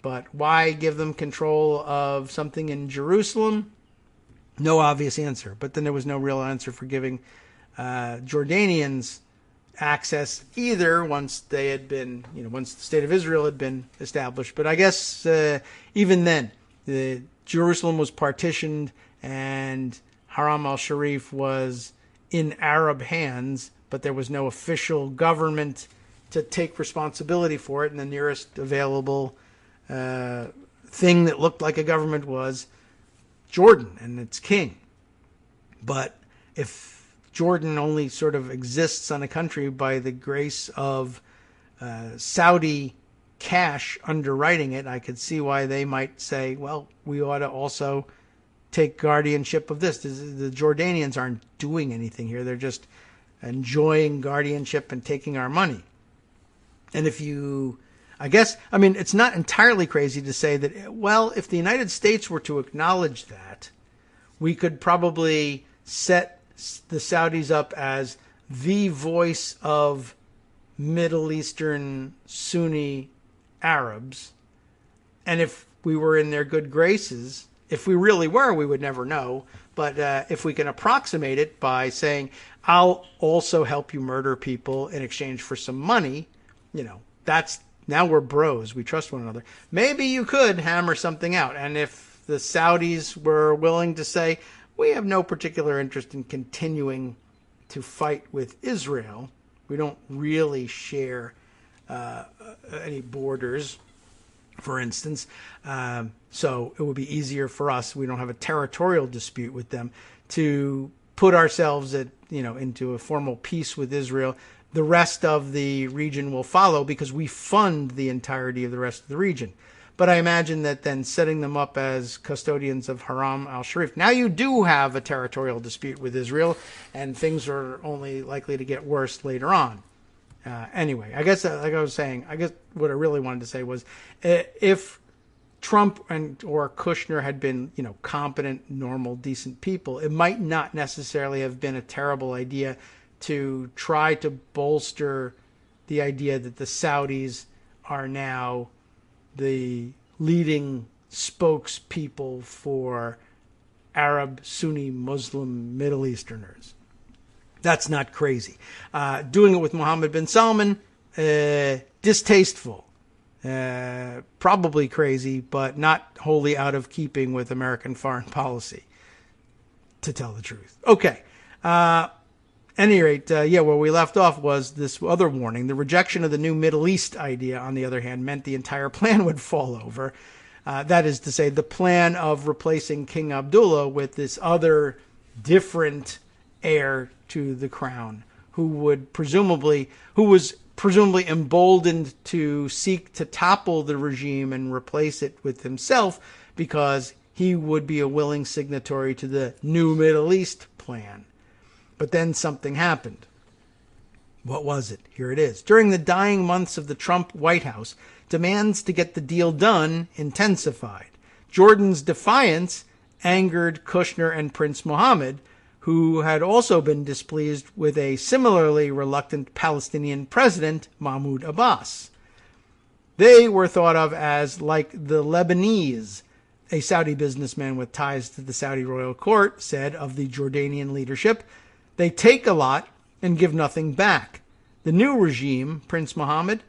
But why give them control of something in Jerusalem? No obvious answer. But then there was no real answer for giving Jordanians access either once they had been, once the state of Israel had been established. But I guess even then, Jerusalem was partitioned and Haram al-Sharif was in Arab hands, but there was no official government to take responsibility for it, and the nearest available thing that looked like a government was Jordan and its king. But if Jordan only sort of exists on a country by the grace of Saudi cash underwriting it, I could see why they might say, well, we ought to also take guardianship of this. The Jordanians aren't doing anything here. They're just enjoying guardianship and taking our money. And if you, I guess, I mean, it's not entirely crazy to say that, well, if the United States were to acknowledge that, we could probably set the Saudis up as the voice of Middle Eastern Sunni Arabs. And if we were in their good graces, if we really were, we would never know. But if we can approximate it by saying, I'll also help you murder people in exchange for some money, you know, that's, now we're bros. We trust one another. Maybe you could hammer something out. And if the Saudis were willing to say, we have no particular interest in continuing to fight with Israel, we don't really share any borders, for instance, so it would be easier for us, we don't have a territorial dispute with them, to put ourselves into a formal peace with Israel. The rest of the region will follow because we fund the entirety of the rest of the region. But I imagine that then setting them up as custodians of Haram al-Sharif, now you do have a territorial dispute with Israel, and things are only likely to get worse later on. Anyway, I guess, like I was saying, I guess what I really wanted to say was, if Trump or Kushner had been, competent, normal, decent people, it might not necessarily have been a terrible idea to try to bolster the idea that the Saudis are now the leading spokespeople for Arab, Sunni, Muslim, Middle Easterners. That's not crazy. Doing it with Mohammed bin Salman, distasteful. Probably crazy, but not wholly out of keeping with American foreign policy, to tell the truth. Okay. Any rate, where we left off was this other warning. The rejection of the new Middle East idea, on the other hand, meant the entire plan would fall over. That is to say, the plan of replacing King Abdullah with this other different heir to the crown, who was presumably emboldened to seek to topple the regime and replace it with himself, because he would be a willing signatory to the new Middle East plan. But then something happened. What was it? Here it is. During the dying months of the Trump White House, demands to get the deal done intensified. Jordan's defiance angered Kushner and Prince Mohammed, who had also been displeased with a similarly reluctant Palestinian president, Mahmoud Abbas. They were thought of as like the Lebanese. A Saudi businessman with ties to the Saudi royal court said of the Jordanian leadership, "They take a lot and give nothing back. The new regime, Prince Mohammed,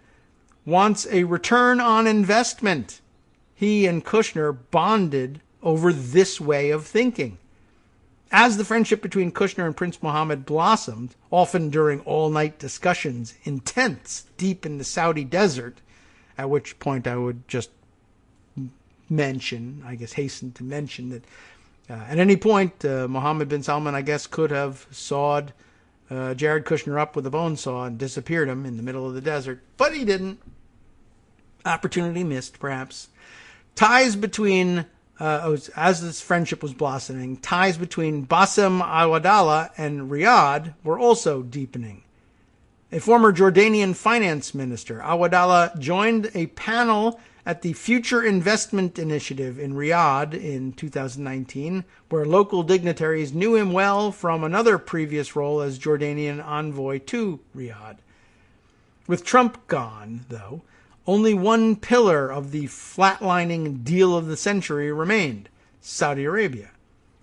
wants a return on investment." He and Kushner bonded over this way of thinking. As the friendship between Kushner and Prince Mohammed blossomed, often during all-night discussions, intense, deep in the Saudi desert, at which point I would just hasten to mention that at any point, Mohammed bin Salman, I guess, could have sawed Jared Kushner up with a bone saw and disappeared him in the middle of the desert, but he didn't. Opportunity missed, perhaps. Ties between, as this friendship was blossoming, ties between Bassem Awadallah and Riyadh were also deepening. A former Jordanian finance minister, Awadallah joined a panel at the Future Investment Initiative in Riyadh in 2019, where local dignitaries knew him well from another previous role as Jordanian envoy to Riyadh. With Trump gone, though, only one pillar of the flatlining deal of the century remained, Saudi Arabia,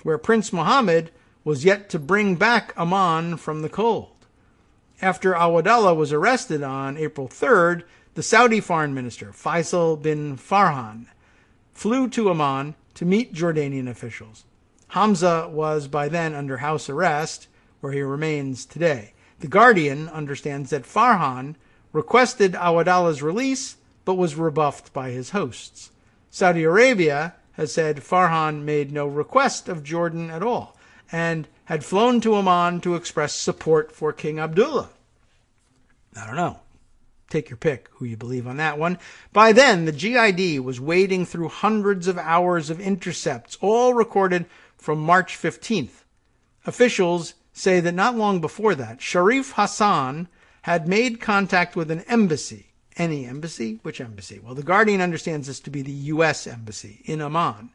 where Prince Mohammed was yet to bring back Amman from the cold. After Awadallah was arrested on April 3rd, the Saudi foreign minister, Faisal bin Farhan, flew to Amman to meet Jordanian officials. Hamza was by then under house arrest, where he remains today. The Guardian understands that Farhan requested Awadallah's release, but was rebuffed by his hosts. Saudi Arabia has said Farhan made no request of Jordan at all, and had flown to Amman to express support for King Abdullah. I don't know. Take your pick who you believe on that one. By then, the GID was wading through hundreds of hours of intercepts, all recorded from March 15th. Officials say that not long before that, Sharif Hassan had made contact with an embassy. Any embassy? Which embassy? Well, The Guardian understands this to be the U.S. embassy in Amman,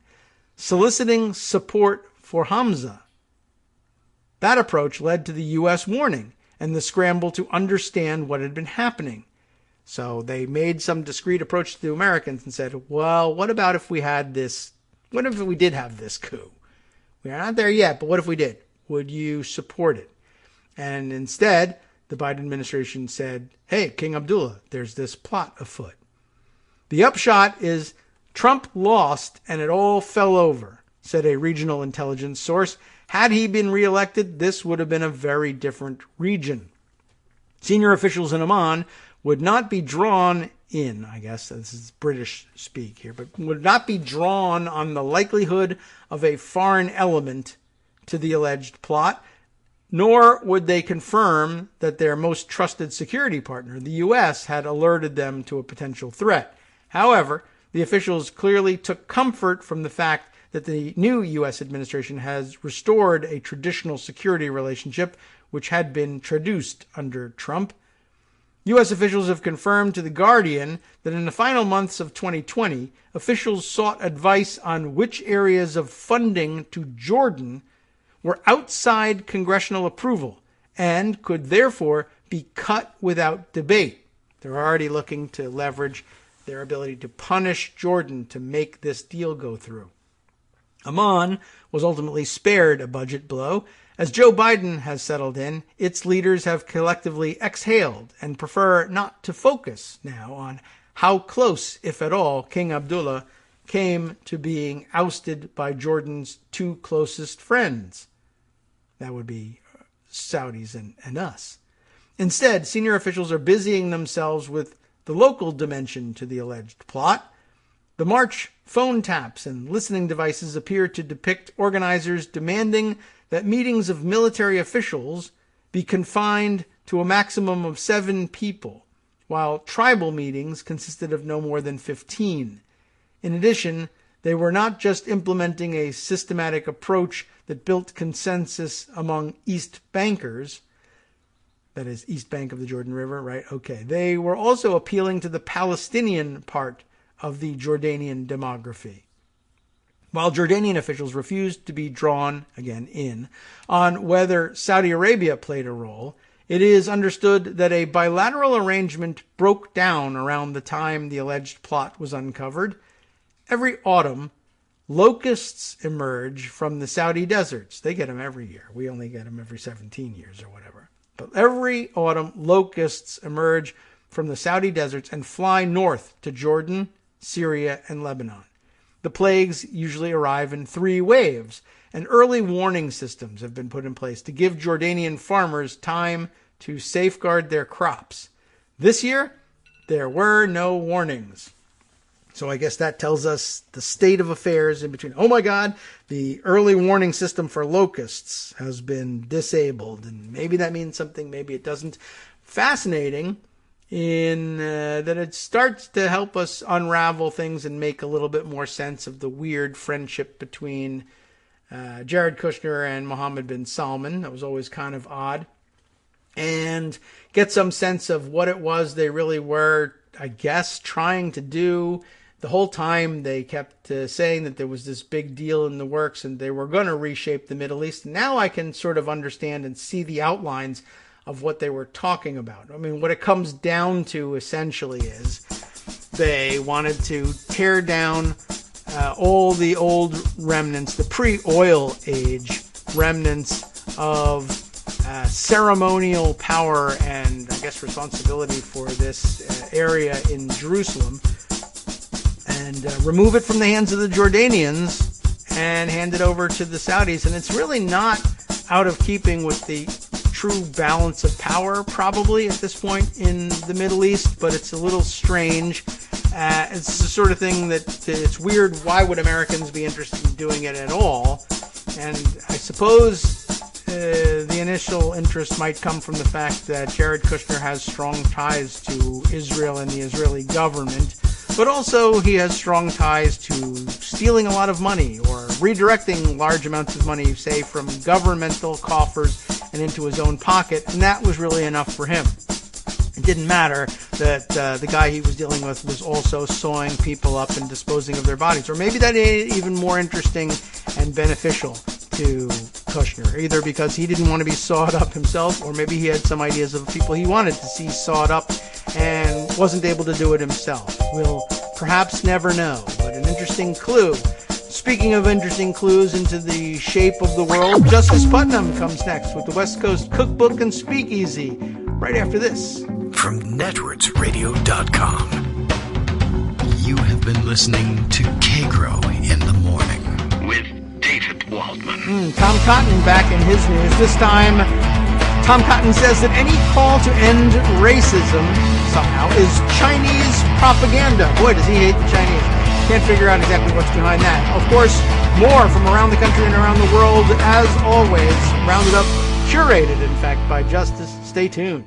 soliciting support for Hamza. That approach led to the U.S. warning and the scramble to understand what had been happening. So they made some discreet approach to the Americans and said, well, what about if we had this, what if we did have this coup? We are not there yet, but what if we did? Would you support it? And instead, the Biden administration said, hey, King Abdullah, there's this plot afoot. The upshot is Trump lost and it all fell over, said a regional intelligence source. Had he been reelected, this would have been a very different region. Senior officials in Amman would not be drawn in, I guess this is British speak here, but would not be drawn on the likelihood of a foreign element to the alleged plot, nor would they confirm that their most trusted security partner, the U.S., had alerted them to a potential threat. However, the officials clearly took comfort from the fact that the new U.S. administration has restored a traditional security relationship which had been traduced under Trump. U.S. officials have confirmed to The Guardian that in the final months of 2020, officials sought advice on which areas of funding to Jordan were outside congressional approval and could therefore be cut without debate. They're already looking to leverage their ability to punish Jordan to make this deal go through. Amman was ultimately spared a budget blow. As Joe Biden has settled in, its leaders have collectively exhaled and prefer not to focus now on how close, if at all, King Abdullah came to being ousted by Jordan's two closest friends. That would be Saudis and us. Instead, senior officials are busying themselves with the local dimension to the alleged plot. The March phone taps and listening devices appear to depict organizers demanding that meetings of military officials be confined to a maximum of 7 people, while tribal meetings consisted of no more than 15. In addition, they were not just implementing a systematic approach that built consensus among East Bankers, that is, East Bank of the Jordan River, right? Okay. They were also appealing to the Palestinian part of the Jordanian demography. While Jordanian officials refused to be drawn, again, in on whether Saudi Arabia played a role, it is understood that a bilateral arrangement broke down around the time the alleged plot was uncovered. Every autumn, locusts emerge from the Saudi deserts. They get them every year. We only get them every 17 years or whatever. But every autumn, locusts emerge from the Saudi deserts and fly north to Jordan, Syria, and Lebanon. The plagues usually arrive in 3 waves, and early warning systems have been put in place to give Jordanian farmers time to safeguard their crops. This year, there were no warnings. So I guess that tells us the state of affairs in between. Oh my God, the early warning system for locusts has been disabled, and maybe that means something, maybe it doesn't. Fascinating in that it starts to help us unravel things and make a little bit more sense of the weird friendship between Jared Kushner and Mohammed bin Salman. That was always kind of odd. And get some sense of what it was they really were, I guess, trying to do. The whole time they kept saying that there was this big deal in the works and they were going to reshape the Middle East. Now I can sort of understand and see the outlines of what they were talking about. I mean, what it comes down to essentially is they wanted to tear down all the old remnants, the pre-oil age remnants of ceremonial power and, I guess, responsibility for this area in Jerusalem, and remove it from the hands of the Jordanians and hand it over to the Saudis. And it's really not out of keeping with the true balance of power, probably, at this point in the Middle East, but it's a little strange. It's the sort of thing that it's weird. Why would Americans be interested in doing it at all? And I suppose the initial interest might come from the fact that Jared Kushner has strong ties to Israel and the Israeli government, but also he has strong ties to stealing a lot of money or redirecting large amounts of money, say, from governmental coffers and into his own pocket, and that was really enough for him. It didn't matter that the guy he was dealing with was also sawing people up and disposing of their bodies. Or maybe that is even more interesting and beneficial to Kushner, either because he didn't want to be sawed up himself, or maybe he had some ideas of people he wanted to see sawed up and wasn't able to do it himself. We'll perhaps never know, but an interesting clue. Speaking of interesting clues into the shape of the world, Justice Putnam comes next with the West Coast Cookbook and Speakeasy right after this. From networksradio.com, you have been listening to Kagro in the Morning with David Waldman. Tom Cotton back in his news. This time, Tom Cotton says that any call to end racism, somehow, is Chinese propaganda. Boy, does he hate the Chinese. Can't figure out exactly what's behind that. Of course, more from around the country and around the world, as always, rounded up, curated, in fact, by Justice. Stay tuned.